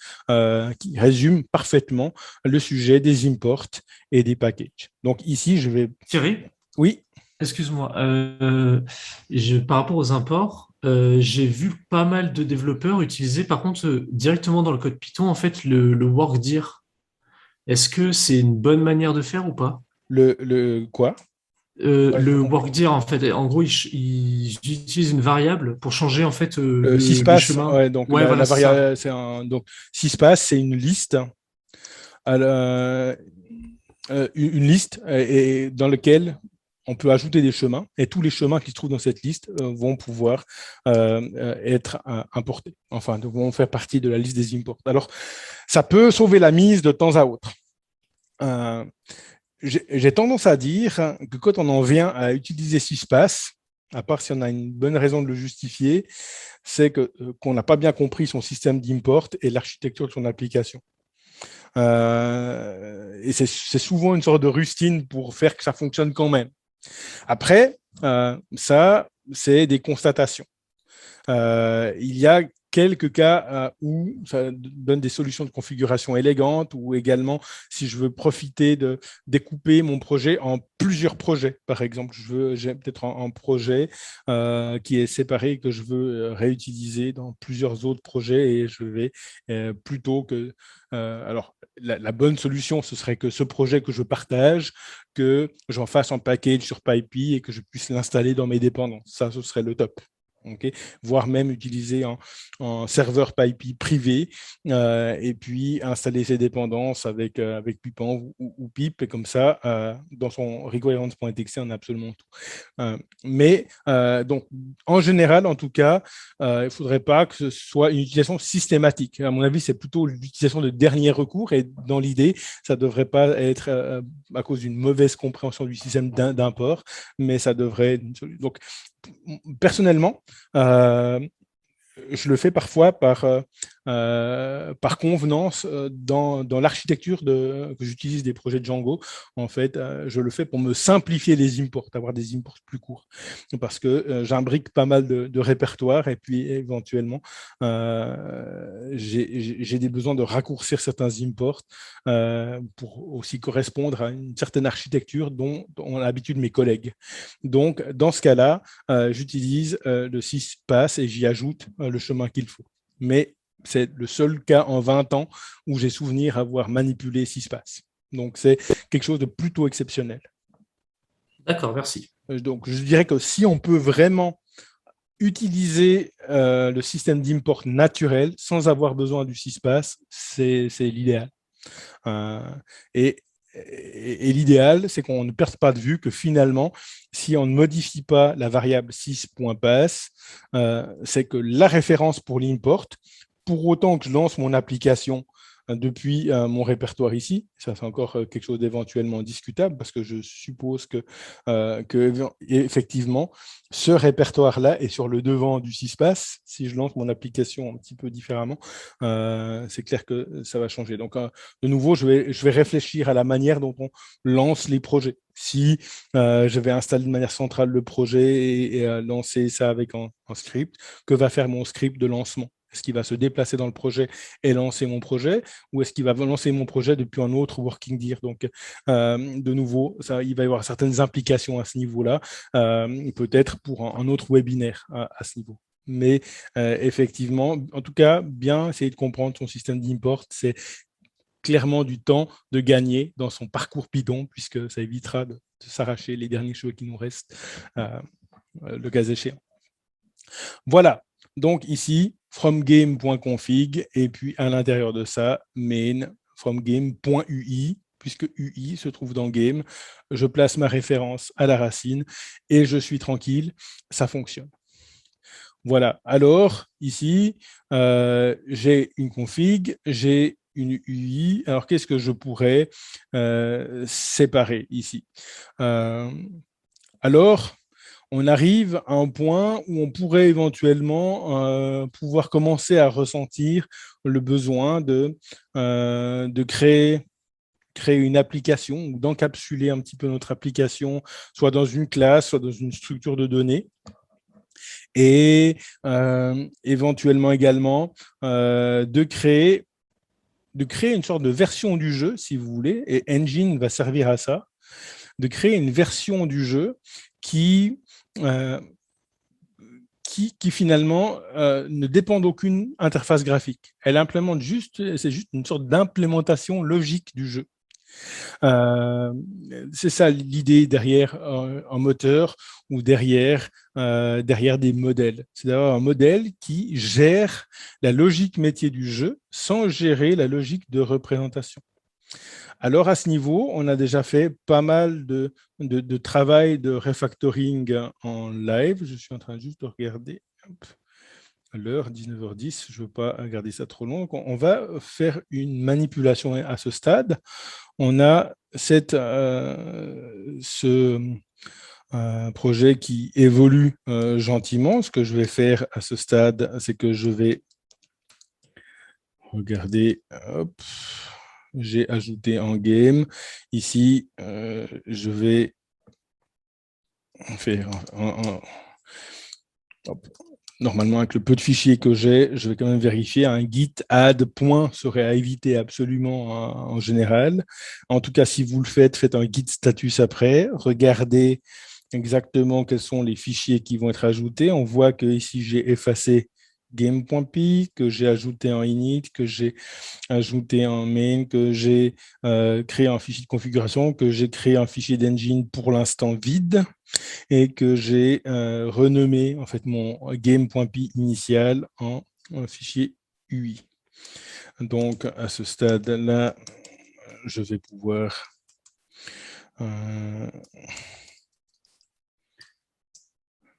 qui résume parfaitement le sujet des imports et des packages. Donc ici, je vais... Thierry, Oui. excuse-moi. Par rapport aux imports, j'ai vu pas mal de développeurs utiliser, par contre, directement dans le code Python, en fait, le workdir. Est-ce que c'est une bonne manière de faire ou pas? Le quoi? Le workdir, en fait, en gros, ils utilisent une variable pour changer en fait le Syspass, chemin. ouais, donc Ouais, voilà, la c'est ça. variable, donc Syspass, c'est une liste, une liste et dans laquelle on peut ajouter des chemins, et tous les chemins qui se trouvent dans cette liste vont pouvoir être importés, enfin, vont faire partie de la liste des imports. Alors, ça peut sauver la mise de temps à autre. J'ai tendance à dire que quand on en vient à utiliser Syspass, à part si on a une bonne raison de le justifier, c'est qu'on n'a pas bien compris son système d'import et l'architecture de son application. Et c'est souvent une sorte de rustine pour faire que ça fonctionne quand même. Après, ça, c'est des constatations. Il y a quelques cas où ça donne des solutions de configuration élégantes, ou également si je veux profiter de découper mon projet en plusieurs projets. Par exemple, j'ai peut-être un projet qui est séparé et que je veux réutiliser dans plusieurs autres projets, et je vais plutôt que... alors, la bonne solution, ce serait que ce projet que je partage, que j'en fasse en package sur PyPy et que je puisse l'installer dans mes dépendances. Ça, ce serait le top. Okay, voire même utiliser un serveur PyPy privé et puis installer ses dépendances avec Python ou Pip, et comme ça, dans son requirements.txt, on a absolument tout. Mais donc, en général, en tout cas, il ne faudrait pas que ce soit une utilisation systématique. À mon avis, c'est plutôt l'utilisation de dernier recours, et dans l'idée, ça ne devrait pas être à cause d'une mauvaise compréhension du système d'import, mais ça devrait être une solution. Donc, personnellement, je le fais parfois par par convenance dans l'architecture que j'utilise des projets de Django. En fait, je le fais pour me simplifier les imports, avoir des imports plus courts, parce que j'imbrique pas mal de répertoires et puis éventuellement, j'ai des besoins de raccourcir certains imports pour aussi correspondre à une certaine architecture dont ont l'habitude mes collègues. Donc, dans ce cas-là, j'utilise le 6 pass et j'y ajoute le chemin qu'il faut. Mais c'est le seul cas en 20 ans où j'ai souvenir avoir manipulé 6 passes. Donc, c'est quelque chose de plutôt exceptionnel. D'accord, merci. Donc, je dirais que si on peut vraiment utiliser le système d'import naturel sans avoir besoin du 6 passes, c'est l'idéal. Et l'idéal, c'est qu'on ne perde pas de vue que finalement, si on ne modifie pas la variable 6.pass, c'est que la référence pour l'import, pour autant que je lance mon application depuis mon répertoire ici, ça c'est encore quelque chose d'éventuellement discutable parce que je suppose que effectivement, ce répertoire-là est sur le devant du 6pass. Si je lance mon application un petit peu différemment, c'est clair que ça va changer. Donc, de nouveau, je vais réfléchir à la manière dont on lance les projets. Si je vais installer de manière centrale le projet et lancer ça avec un script, que va faire mon script de lancement? Est-ce qu'il va se déplacer dans le projet et lancer mon projet, ou est-ce qu'il va lancer mon projet depuis un autre working dir? Donc, de nouveau, il va y avoir certaines implications à ce niveau-là, peut-être pour un autre webinaire à ce niveau. Mais effectivement, en tout cas, bien essayer de comprendre son système d'import, c'est clairement du temps de gagner dans son parcours Python, puisque ça évitera de s'arracher les derniers cheveux qui nous restent, le cas échéant. Voilà. Donc ici, fromgame.config, et puis à l'intérieur de ça, main fromgame.ui, puisque UI se trouve dans game, je place ma référence à la racine et je suis tranquille, ça fonctionne. Voilà, alors ici, j'ai une config, j'ai une UI, alors qu'est-ce que je pourrais séparer ici? Alors, on arrive à un point où on pourrait éventuellement pouvoir commencer à ressentir le besoin de créer une application ou d'encapsuler un petit peu notre application, soit dans une classe, soit dans une structure de données. Et éventuellement également de créer une sorte de version du jeu, si vous voulez, et Engine va servir à ça, de créer une version du jeu qui finalement ne dépend d'aucune interface graphique. Elle implémente c'est juste une sorte d'implémentation logique du jeu. C'est ça l'idée derrière un moteur ou derrière des modèles. C'est d'avoir un modèle qui gère la logique métier du jeu sans gérer la logique de représentation. Alors, à ce niveau, on a déjà fait pas mal de travail de refactoring en live. Je suis en train juste de regarder l'heure, 19h10. Je ne veux pas garder ça trop long. Donc, on va faire une manipulation à ce stade. On a ce projet qui évolue gentiment. Ce que je vais faire à ce stade, c'est que je vais regarder... Hop. J'ai ajouté en game. Ici, je vais faire normalement, avec le peu de fichiers que j'ai, je vais quand même vérifier. Un git add point serait à éviter absolument en général. En tout cas, si vous le faites, faites un git status après. Regardez exactement quels sont les fichiers qui vont être ajoutés. On voit que ici j'ai effacé game.py, que j'ai ajouté en init, que j'ai ajouté en main, que j'ai créé un fichier de configuration, que j'ai créé un fichier d'engine pour l'instant vide et que j'ai renommé en fait mon game.py initial en fichier UI. Donc à ce stade-là, je vais pouvoir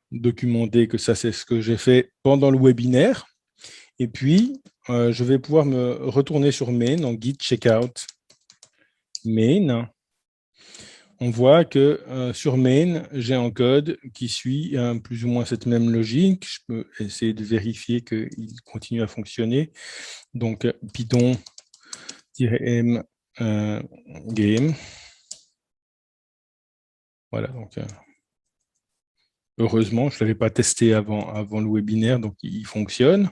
documenter que ça c'est ce que j'ai fait pendant le webinaire. Et puis, je vais pouvoir me retourner sur main en git checkout main. on voit que sur main, j'ai un code qui suit plus ou moins cette même logique. Je peux essayer de vérifier qu'il continue à fonctionner. Donc, Python-m game. Voilà, donc heureusement, je ne l'avais pas testé avant le webinaire, donc il fonctionne.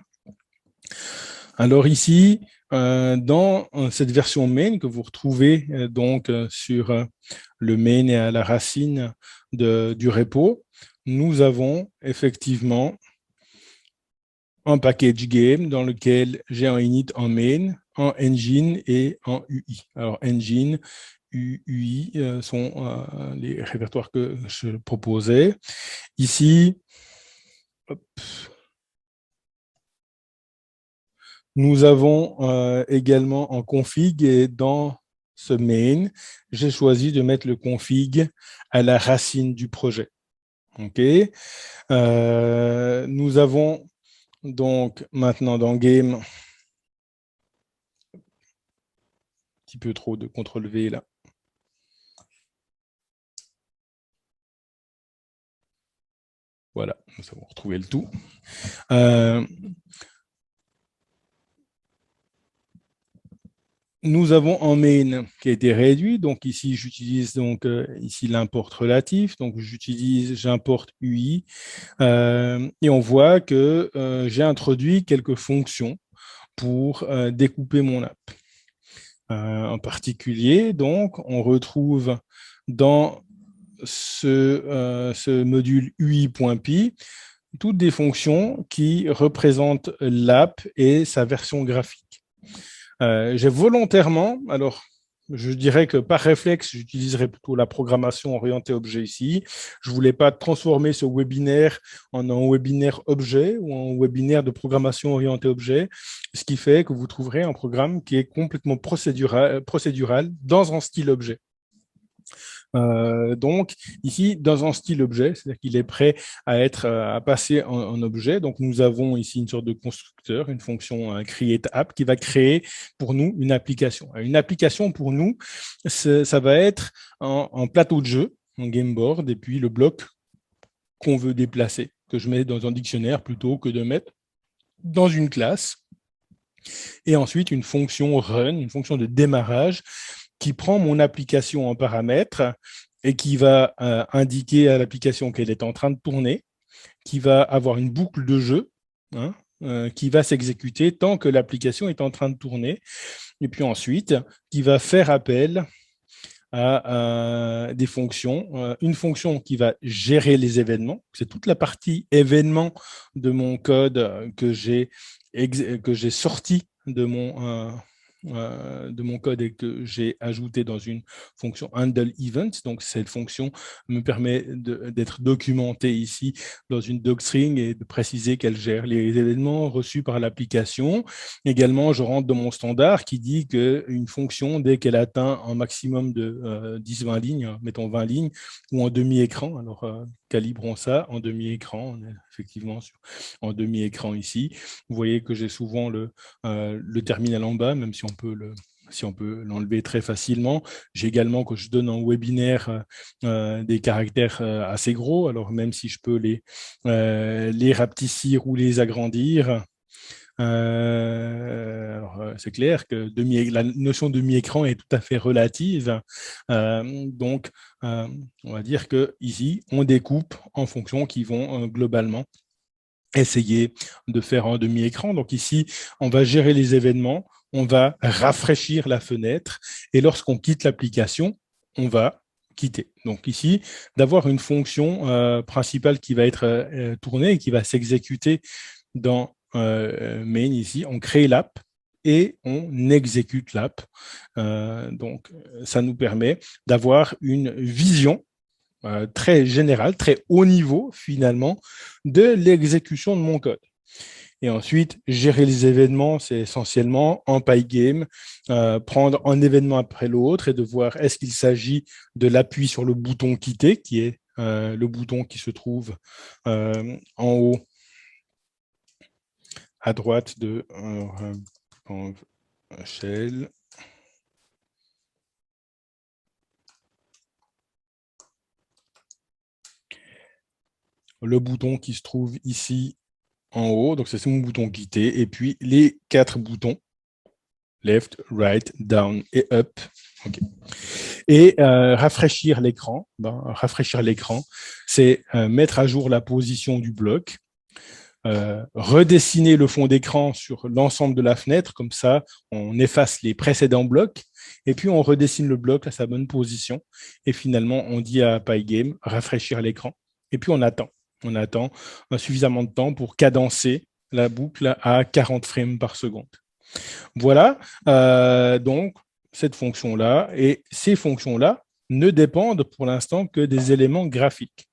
Alors ici, dans cette version main que vous retrouvez donc sur le main et à la racine du repo, nous avons effectivement un package game dans lequel j'ai un init en main, en engine et en UI. Alors engine, UI sont les répertoires que je proposais. Ici, hop, nous avons également en config et dans ce main, j'ai choisi de mettre le config à la racine du projet. OK. Nous avons donc maintenant dans game, un petit peu trop de CTRL-V là. Voilà, nous avons retrouvé le tout. Nous avons un main qui a été réduit, donc ici j'utilise donc ici l'import relatif, donc j'importe UI et on voit que j'ai introduit quelques fonctions pour découper mon app. En particulier, donc on retrouve dans ce module UI.py toutes des fonctions qui représentent l'app et sa version graphique. J'ai volontairement, alors je dirais que par réflexe, j'utiliserai plutôt la programmation orientée objet ici. Je ne voulais pas transformer ce webinaire en un webinaire objet ou en webinaire de programmation orientée objet, ce qui fait que vous trouverez un programme qui est complètement procédural dans un style objet. Donc ici, dans un style objet, c'est-à-dire qu'il est prêt à passer en objet. Donc nous avons ici une sorte de constructeur, une fonction createApp qui va créer pour nous une application. Une application pour nous, ça va être un plateau de jeu, un game board, et puis le bloc qu'on veut déplacer, que je mets dans un dictionnaire plutôt que de mettre dans une classe. Et ensuite, une fonction run, une fonction de démarrage qui prend mon application en paramètres et qui va indiquer à l'application qu'elle est en train de tourner, qui va avoir une boucle de jeu qui va s'exécuter tant que l'application est en train de tourner, et puis ensuite, qui va faire appel à des fonctions, une fonction qui va gérer les événements, c'est toute la partie événements de mon code que j'ai sorti de mon code et que j'ai ajouté dans une fonction handle event. Donc, cette fonction me permet d'être documentée ici dans une docstring et de préciser qu'elle gère les événements reçus par l'application. Également, je rentre dans mon standard qui dit qu'une fonction, dès qu'elle atteint un maximum de 10-20 lignes, mettons 20 lignes, ou en demi-écran, alors calibrons ça en demi-écran, on est effectivement en demi-écran ici. Vous voyez que j'ai souvent le terminal en bas, même si on peut l'enlever très facilement. J'ai également que je donne en webinaire des caractères assez gros, alors même si je peux les rapetissir ou les agrandir, c'est clair que la notion de demi-écran est tout à fait relative. Donc, on va dire que ici, on découpe en fonctions qui vont globalement essayer de faire un demi-écran. Donc ici, on va gérer les événements, on va rafraîchir la fenêtre et lorsqu'on quitte l'application, on va quitter. Donc ici, d'avoir une fonction principale qui va être tournée et qui va s'exécuter dans main ici, on crée l'app et on exécute l'app. Donc ça nous permet d'avoir une vision très général, très haut niveau finalement de l'exécution de mon code. Et ensuite, gérer les événements, c'est essentiellement en Pygame, prendre un événement après l'autre et de voir est-ce qu'il s'agit de l'appui sur le bouton quitter, qui est le bouton qui se trouve en haut à droite de shell. le bouton qui se trouve ici en haut, donc c'est mon bouton quitter, et puis les 4 boutons, left, right, down et up. Okay. Et rafraîchir l'écran, c'est mettre à jour la position du bloc, redessiner le fond d'écran sur l'ensemble de la fenêtre, comme ça on efface les précédents blocs, et puis on redessine le bloc à sa bonne position, et finalement on dit à Pygame, rafraîchir l'écran, et puis on attend suffisamment de temps pour cadencer la boucle à 40 frames par seconde. Voilà, donc cette fonction-là, et ces fonctions-là ne dépendent pour l'instant que des éléments graphiques.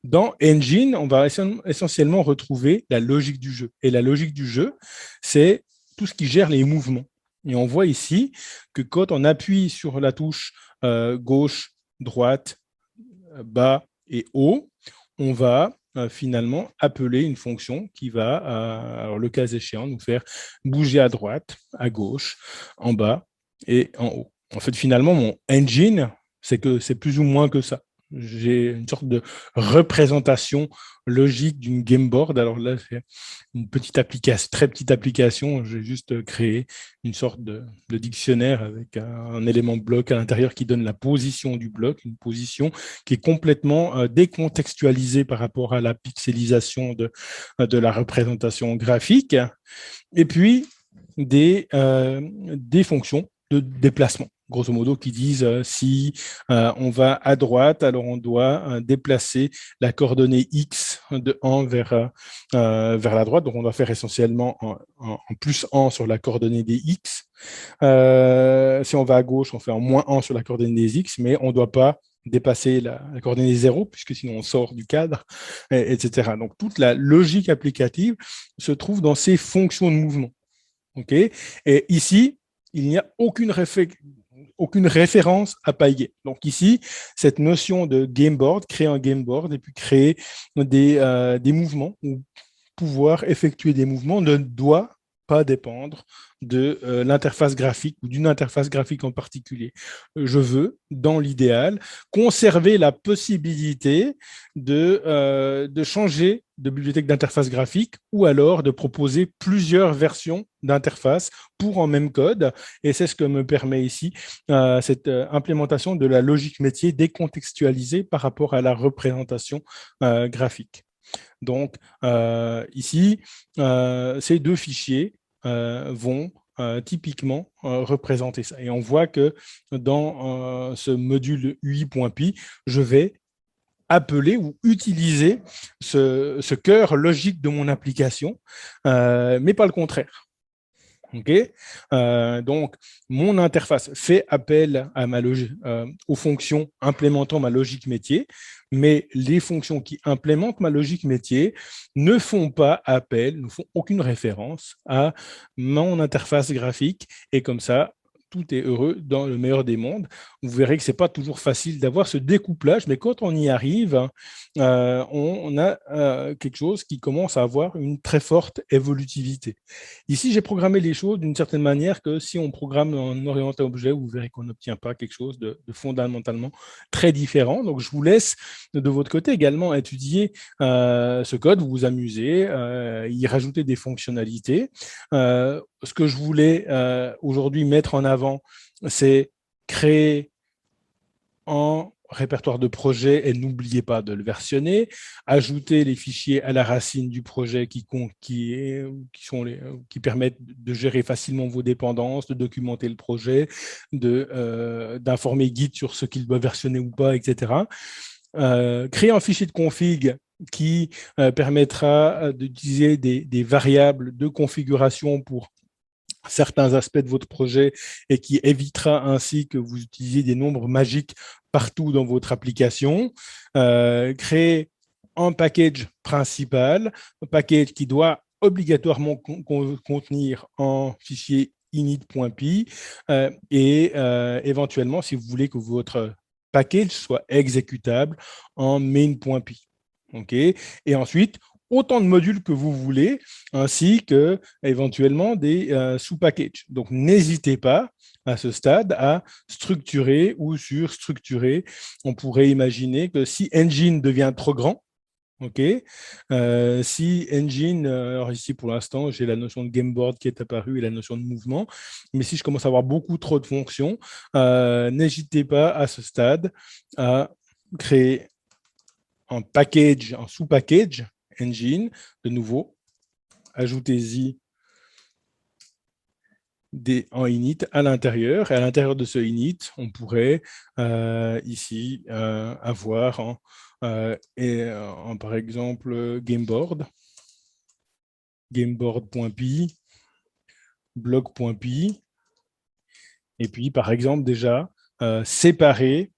Dans Engine, on va essentiellement retrouver la logique du jeu. Et la logique du jeu, c'est tout ce qui gère les mouvements. Et on voit ici que quand on appuie sur la touche gauche, droite, bas et haut, on va finalement appeler une fonction qui va, alors le cas échéant, nous faire bouger à droite, à gauche, en bas et en haut. En fait, finalement, mon engine, c'est plus ou moins que ça. J'ai une sorte de représentation logique d'une game board. Alors là, c'est une petite application, très petite application. J'ai juste créé une sorte de dictionnaire avec un élément bloc à l'intérieur qui donne la position du bloc, une position qui est complètement décontextualisée par rapport à la pixelisation de la représentation graphique. Et puis, des fonctions de déplacement, grosso modo, qui disent si on va à droite, alors on doit déplacer la coordonnée X de 1 vers la droite. Donc, on doit faire essentiellement en plus 1 sur la coordonnée des X. Si on va à gauche, on fait en moins 1 sur la coordonnée des X, mais on ne doit pas dépasser la coordonnée 0, puisque sinon on sort du cadre, etc. Donc, toute la logique applicative se trouve dans ces fonctions de mouvement. Okay. Et ici, il n'y a aucune référence à Pygame. Donc ici, cette notion de game board, créer un game board et puis créer des mouvements ou pouvoir effectuer des mouvements ne doit pas dépendre de l'interface graphique ou d'une interface graphique en particulier. Je veux, dans l'idéal, conserver la possibilité de changer de bibliothèque d'interface graphique ou alors de proposer plusieurs versions d'interface pour un même code. Et c'est ce que me permet ici cette implémentation de la logique métier décontextualisée par rapport à la représentation graphique. Donc, ici, ces deux fichiers vont typiquement représenter ça. Et on voit que dans ce module UI.py, je vais appeler ou utiliser ce cœur logique de mon application, mais pas le contraire. Okay. Donc, mon interface fait appel à aux fonctions implémentant ma logique métier, mais les fonctions qui implémentent ma logique métier ne font pas appel, ne font aucune référence à mon interface graphique, et comme ça, tout est heureux dans le meilleur des mondes. Vous verrez que ce n'est pas toujours facile d'avoir ce découplage, mais quand on y arrive, on a quelque chose qui commence à avoir une très forte évolutivité. Ici, j'ai programmé les choses d'une certaine manière que si on programme en orienté objet, vous verrez qu'on n'obtient pas quelque chose de fondamentalement très différent. Donc, je vous laisse de votre côté également étudier ce code, vous amuser, y rajouter des fonctionnalités. Ce que je voulais aujourd'hui mettre en avant, c'est créer un répertoire de projet et n'oubliez pas de le versionner, ajouter les fichiers à la racine du projet qui permettent de gérer facilement vos dépendances, de documenter le projet, d'informer Git sur ce qu'il doit versionner ou pas, etc. Créer un fichier de config qui permettra d'utiliser des variables de configuration pour certains aspects de votre projet et qui évitera ainsi que vous utilisiez des nombres magiques partout dans votre application. Créer un package principal, un package qui doit obligatoirement contenir un fichier init.py et éventuellement, si vous voulez que votre package soit exécutable en main.py. Okay. Et ensuite, autant de modules que vous voulez, ainsi que éventuellement des sous-packages. Donc, n'hésitez pas à ce stade à structurer ou surstructurer. On pourrait imaginer que si Engine devient trop grand, OK. Si engine, alors ici pour l'instant, j'ai la notion de game board qui est apparue et la notion de mouvement, mais si je commence à avoir beaucoup trop de fonctions, n'hésitez pas à ce stade à créer un package, un sous-package engine. De nouveau, ajoutez-y en init à l'intérieur. Et à l'intérieur de ce init, on pourrait ici avoir par exemple gameboard, gameboard.py, blog.py, et puis par exemple déjà séparer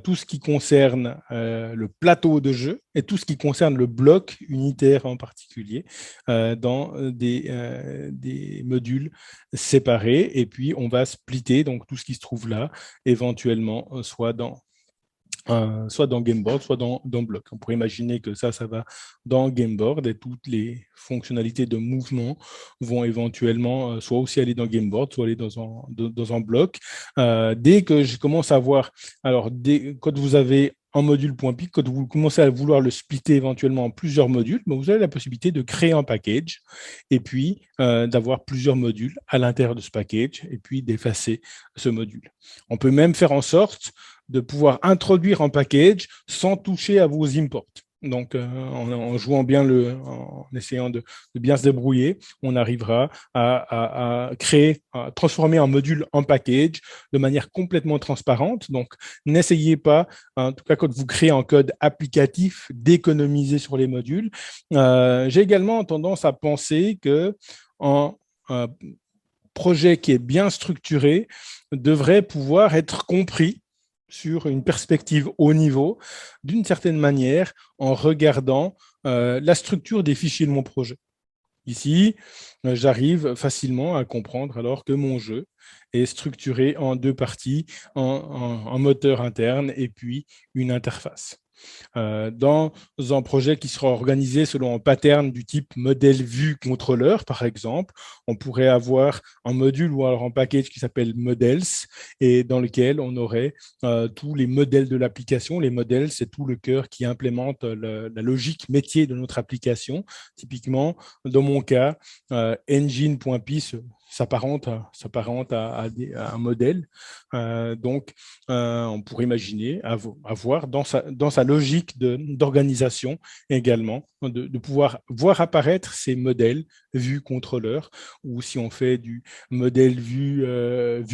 tout ce qui concerne le plateau de jeu et tout ce qui concerne le bloc unitaire en particulier dans des modules séparés. Et puis, on va splitter donc tout ce qui se trouve là, éventuellement, soit dans Gameboard, soit dans Block. On pourrait imaginer que ça va dans Gameboard et toutes les fonctionnalités de mouvement vont éventuellement soit aussi aller dans Gameboard, soit aller dans un bloc. Dès que je commence à voir, alors quand vous avez un module.py, quand vous commencez à vouloir le splitter éventuellement en plusieurs modules, vous avez la possibilité de créer un package et puis d'avoir plusieurs modules à l'intérieur de ce package et puis d'effacer ce module. On peut même faire en sorte de pouvoir introduire un package sans toucher à vos imports. Donc, en jouant bien en essayant de bien se débrouiller, on arrivera à créer, à transformer un module en package de manière complètement transparente. Donc, n'essayez pas, en tout cas quand vous créez un code applicatif, d'économiser sur les modules. J'ai également tendance à penser que un projet qui est bien structuré devrait pouvoir être compris sur une perspective haut niveau, d'une certaine manière, en regardant la structure des fichiers de mon projet. Ici, j'arrive facilement à comprendre alors que mon jeu est structuré en deux parties, en moteur interne et puis une interface. Dans un projet qui sera organisé selon un pattern du type modèle vue contrôleur, par exemple, on pourrait avoir un module ou alors un package qui s'appelle models et dans lequel on aurait tous les modèles de l'application. Les modèles, c'est tout le cœur qui implémente la logique métier de notre application. Typiquement, dans mon cas, engine.py s'apparente à un modèle. Donc, on pourrait imaginer avoir dans sa logique d'organisation également, de pouvoir voir apparaître ces modèles vue contrôleur, ou si on fait du modèle vue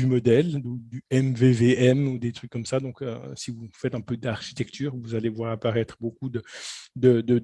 modèle, du MVVM ou des trucs comme ça. Donc, si vous faites un peu d'architecture, vous allez voir apparaître beaucoup de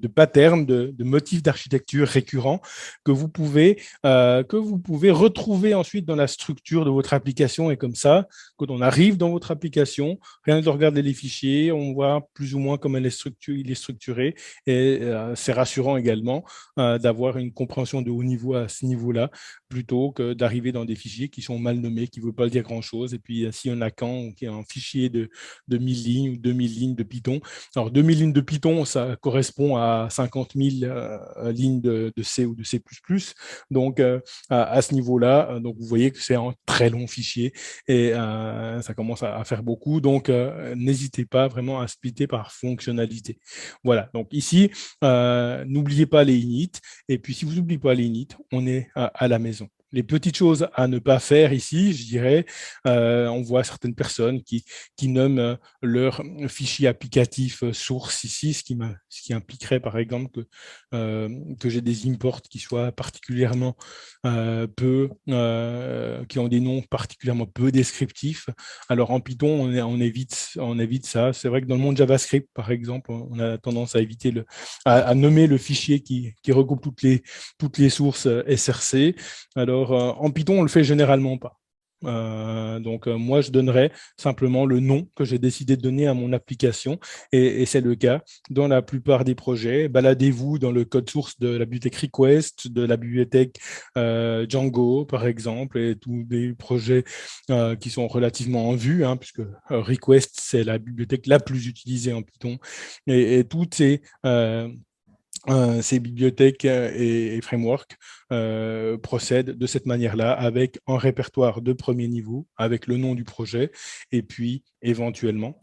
patterns, de motifs d'architecture récurrents que vous pouvez retrouver ensuite dans la structure de votre application. Et comme ça, quand on arrive dans votre application, rien que de regarder les fichiers, on voit plus ou moins comment il est structuré. Et c'est rassurant également d'avoir une compréhension de haut niveau à ce niveau-là, plutôt que d'arriver dans des fichiers qui sont mal nommés, qui ne veulent pas dire grand-chose. Et puis, si on a un fichier de 1000 lignes ou 2000 lignes de Python, alors 2000 lignes de Python, ça correspond à 50 000 lignes de C ou de C++. Donc, à ce niveau-là, donc vous voyez que c'est un très long fichier et ça commence à faire beaucoup. Donc, n'hésitez pas vraiment à splitter par fonctionnalité. Voilà, donc ici, n'oubliez pas les init. Et puis, si vous n'oubliez pas les init, on est à la maison. Les petites choses à ne pas faire ici, je dirais, on voit certaines personnes qui nomment leur fichier applicatif source ici, ce qui impliquerait par exemple que j'ai des imports qui soient particulièrement qui ont des noms particulièrement peu descriptifs. Alors en Python, on évite ça. C'est vrai que dans le monde JavaScript, par exemple, on a tendance à éviter à nommer le fichier qui regroupe toutes les sources SRC. Alors en Python, on le fait généralement pas. Donc, moi, je donnerais simplement le nom que j'ai décidé de donner à mon application et c'est le cas dans la plupart des projets. Baladez-vous dans le code source de la bibliothèque Request, de la bibliothèque Django, par exemple, et tous les projets qui sont relativement en vue, hein, puisque Request, c'est la bibliothèque la plus utilisée en Python et toutes ces bibliothèques et frameworks procèdent de cette manière-là avec un répertoire de premier niveau, avec le nom du projet, et puis éventuellement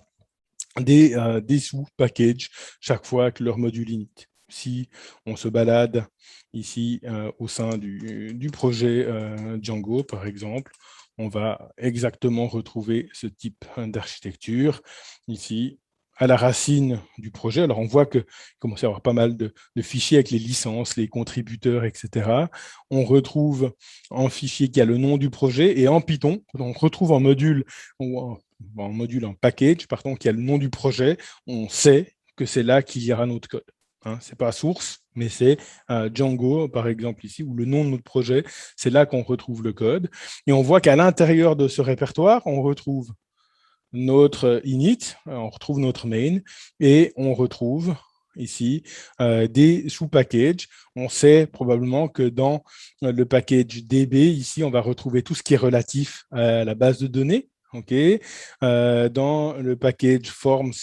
des sous-packages chaque fois que leur module init. Si on se balade ici au sein du projet Django, par exemple, on va exactement retrouver ce type d'architecture. Ici, à la racine du projet, alors on voit qu'il commence à y avoir pas mal de fichiers avec les licences, les contributeurs, etc. On retrouve un fichier qui a le nom du projet, et en Python, on retrouve un module, en package, pardon, qui a le nom du projet, on sait que c'est là qu'il y aura notre code. Hein, ce n'est pas source, mais c'est Django, par exemple, ici, ou le nom de notre projet, c'est là qu'on retrouve le code. Et on voit qu'à l'intérieur de ce répertoire, on retrouve notre init, on retrouve notre main, et on retrouve ici des sous-packages. On sait probablement que dans le package DB, ici, on va retrouver tout ce qui est relatif à la base de données. Okay. Dans le package Forms,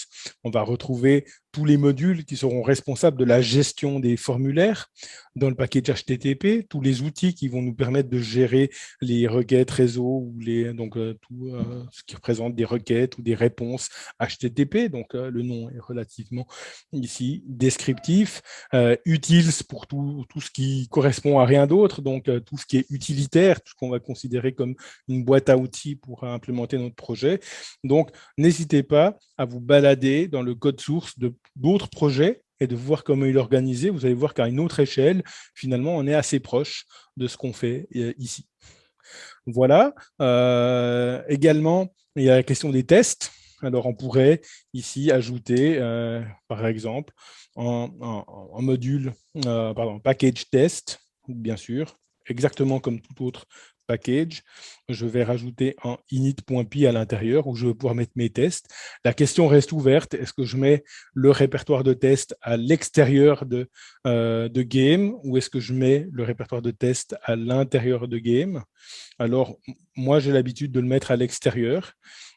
on va retrouver tous les modules qui seront responsables de la gestion des formulaires. Dans le package HTTP, tous les outils qui vont nous permettre de gérer les requêtes réseau, ou donc tout ce qui représente des requêtes ou des réponses HTTP. Donc le nom est relativement ici descriptif. Utils pour tout ce qui correspond à rien d'autre, donc tout ce qui est utilitaire, tout ce qu'on va considérer comme une boîte à outils pour implémenter notre projet. Donc, n'hésitez pas à vous balader dans le code source d'autres projets et de voir comment il est organisé. Vous allez voir qu'à une autre échelle, finalement, on est assez proche de ce qu'on fait ici. Voilà. Également, il y a la question des tests. Alors, on pourrait ici ajouter, par exemple, un module, package test, bien sûr, exactement comme tout autre package. Je vais rajouter un init.py à l'intérieur où je vais pouvoir mettre mes tests. La question reste ouverte. Est-ce que je mets le répertoire de tests à l'extérieur de game, ou est-ce que je mets le répertoire de tests à l'intérieur de game? Alors, moi, j'ai l'habitude de le mettre à l'extérieur.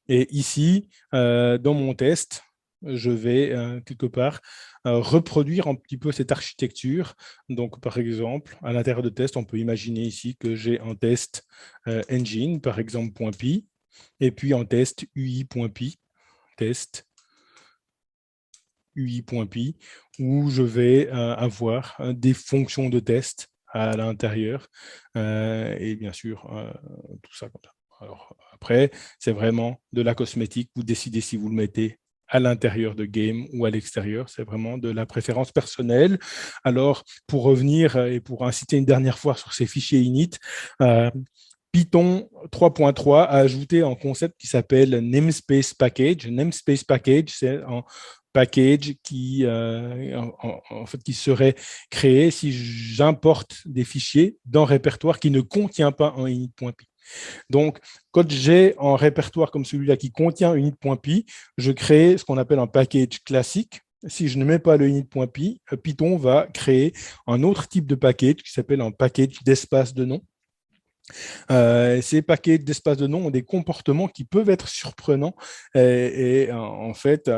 Et ici, dans mon test, je vais quelque part reproduire un petit peu cette architecture. Donc, par exemple, à l'intérieur de test, on peut imaginer ici que j'ai un test engine, par exemple, .py, et puis un test UI.py, test UI.py, où je vais avoir des fonctions de test à l'intérieur, et bien sûr, tout ça comme ça. Alors, après, c'est vraiment de la cosmétique. Vous décidez si vous le mettez à l'intérieur de game ou à l'extérieur. C'est vraiment de la préférence personnelle. Alors, pour revenir et pour inciter une dernière fois sur ces fichiers init, Python 3.3 a ajouté un concept qui s'appelle namespace package. Namespace package, c'est un package qui, en fait, qui serait créé si j'importe des fichiers d'un répertoire qui ne contient pas un init.py. Donc, quand j'ai un répertoire comme celui-là qui contient init.py, je crée ce qu'on appelle un package classique. Si je ne mets pas le init.py, Python va créer un autre type de package qui s'appelle un package d'espace de nom. Ces paquets d'espaces de nom ont des comportements qui peuvent être surprenants et en fait,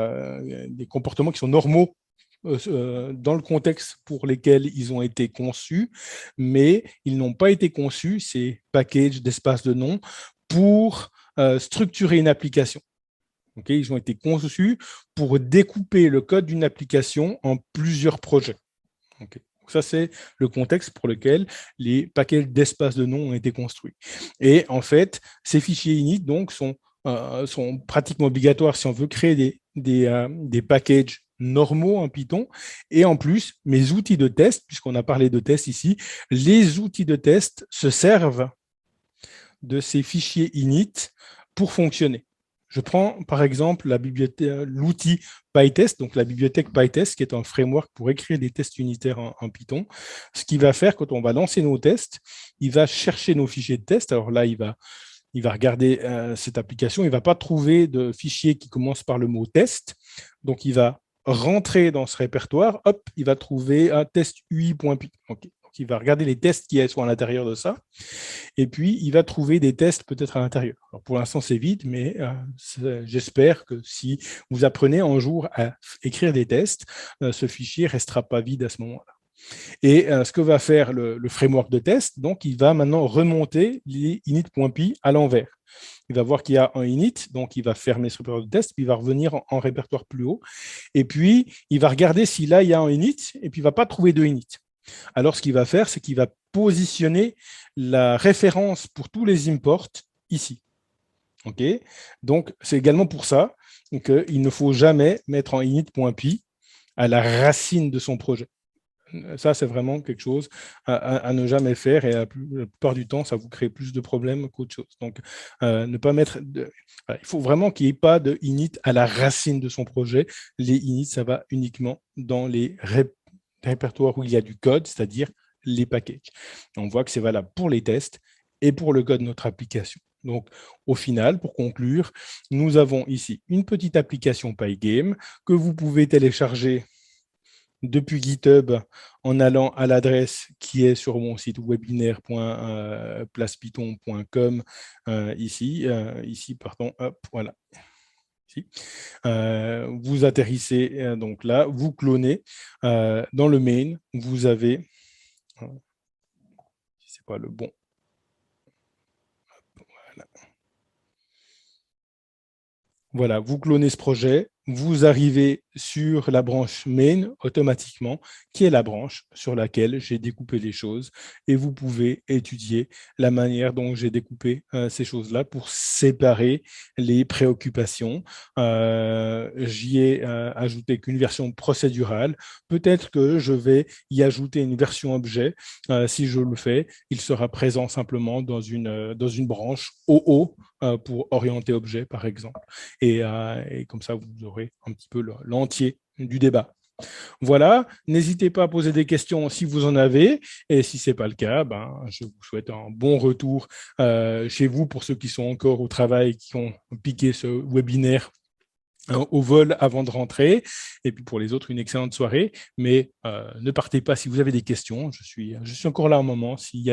des comportements qui sont normaux dans le contexte pour lesquels ils ont été conçus, mais ils n'ont pas été conçus, ces packages d'espaces de nom, pour structurer une application. Okay, ils ont été conçus pour découper le code d'une application en plusieurs projets. Okay. Ça, c'est le contexte pour lequel les paquets d'espaces de nom ont été construits. Et en fait, ces fichiers init donc, sont pratiquement obligatoires si on veut créer des packages normaux en Python. Et en plus, mes outils de test, puisqu'on a parlé de test ici, les outils de test se servent de ces fichiers init pour fonctionner. Je prends par exemple l'outil PyTest, donc la bibliothèque PyTest, qui est un framework pour écrire des tests unitaires en Python. Ce qu'il va faire quand on va lancer nos tests, il va chercher nos fichiers de test. Alors là, il va regarder cette application. Il ne va pas trouver de fichier qui commence par le mot test. Donc, il va rentrer dans ce répertoire. Hop, il va trouver un test UI.py. Okay. Il va regarder les tests qui sont à l'intérieur de ça, et puis il va trouver des tests peut-être à l'intérieur. Alors pour l'instant, c'est vide, mais j'espère que si vous apprenez un jour à écrire des tests, ce fichier ne restera pas vide à ce moment-là. Et ce que va faire le framework de test, donc il va maintenant remonter les init.py à l'envers. Il va voir qu'il y a un init, donc il va fermer ce répertoire de test, puis il va revenir en répertoire plus haut. Et puis, il va regarder si là, il y a un init, et puis il ne va pas trouver de init. Alors, ce qu'il va faire, c'est qu'il va positionner la référence pour tous les imports ici. Okay, donc, c'est également pour ça qu'il ne faut jamais mettre en init.py à la racine de son projet. Ça, c'est vraiment quelque chose à ne jamais faire, et la plupart du temps, ça vous crée plus de problèmes qu'autre chose. Donc, ne pas mettre voilà, il faut vraiment qu'il n'y ait pas de init à la racine de son projet. Les inits, ça va uniquement dans les répertoires où il y a du code, c'est-à-dire les packages. On voit que c'est valable pour les tests et pour le code de notre application. Donc, au final, pour conclure, nous avons ici une petite application Pygame que vous pouvez télécharger depuis GitHub en allant à l'adresse qui est sur mon site webinaire.placepython.com ici, pardon, hop, voilà. Ici. Vous atterrissez donc là, vous clonez. Dans le main, vous avez, si ce n'est pas le bon, voilà, vous clonez ce projet, vous arrivez sur la branche main automatiquement, qui est la branche sur laquelle j'ai découpé les choses, et vous pouvez étudier la manière dont j'ai découpé ces choses-là pour séparer les préoccupations. J'y ai ajouté qu'une version procédurale. Peut-être que je vais y ajouter une version objet. Si je le fais, il sera présent simplement dans une branche OO pour orienter objet, par exemple. Et comme ça, vous aurez un petit peu l'entier du débat. Voilà, n'hésitez pas à poser des questions si vous en avez, et si ce n'est pas le cas, je vous souhaite un bon retour chez vous pour ceux qui sont encore au travail, qui ont piqué ce webinaire au vol avant de rentrer, et puis pour les autres, une excellente soirée, mais ne partez pas si vous avez des questions, je suis encore là un moment, s'il y a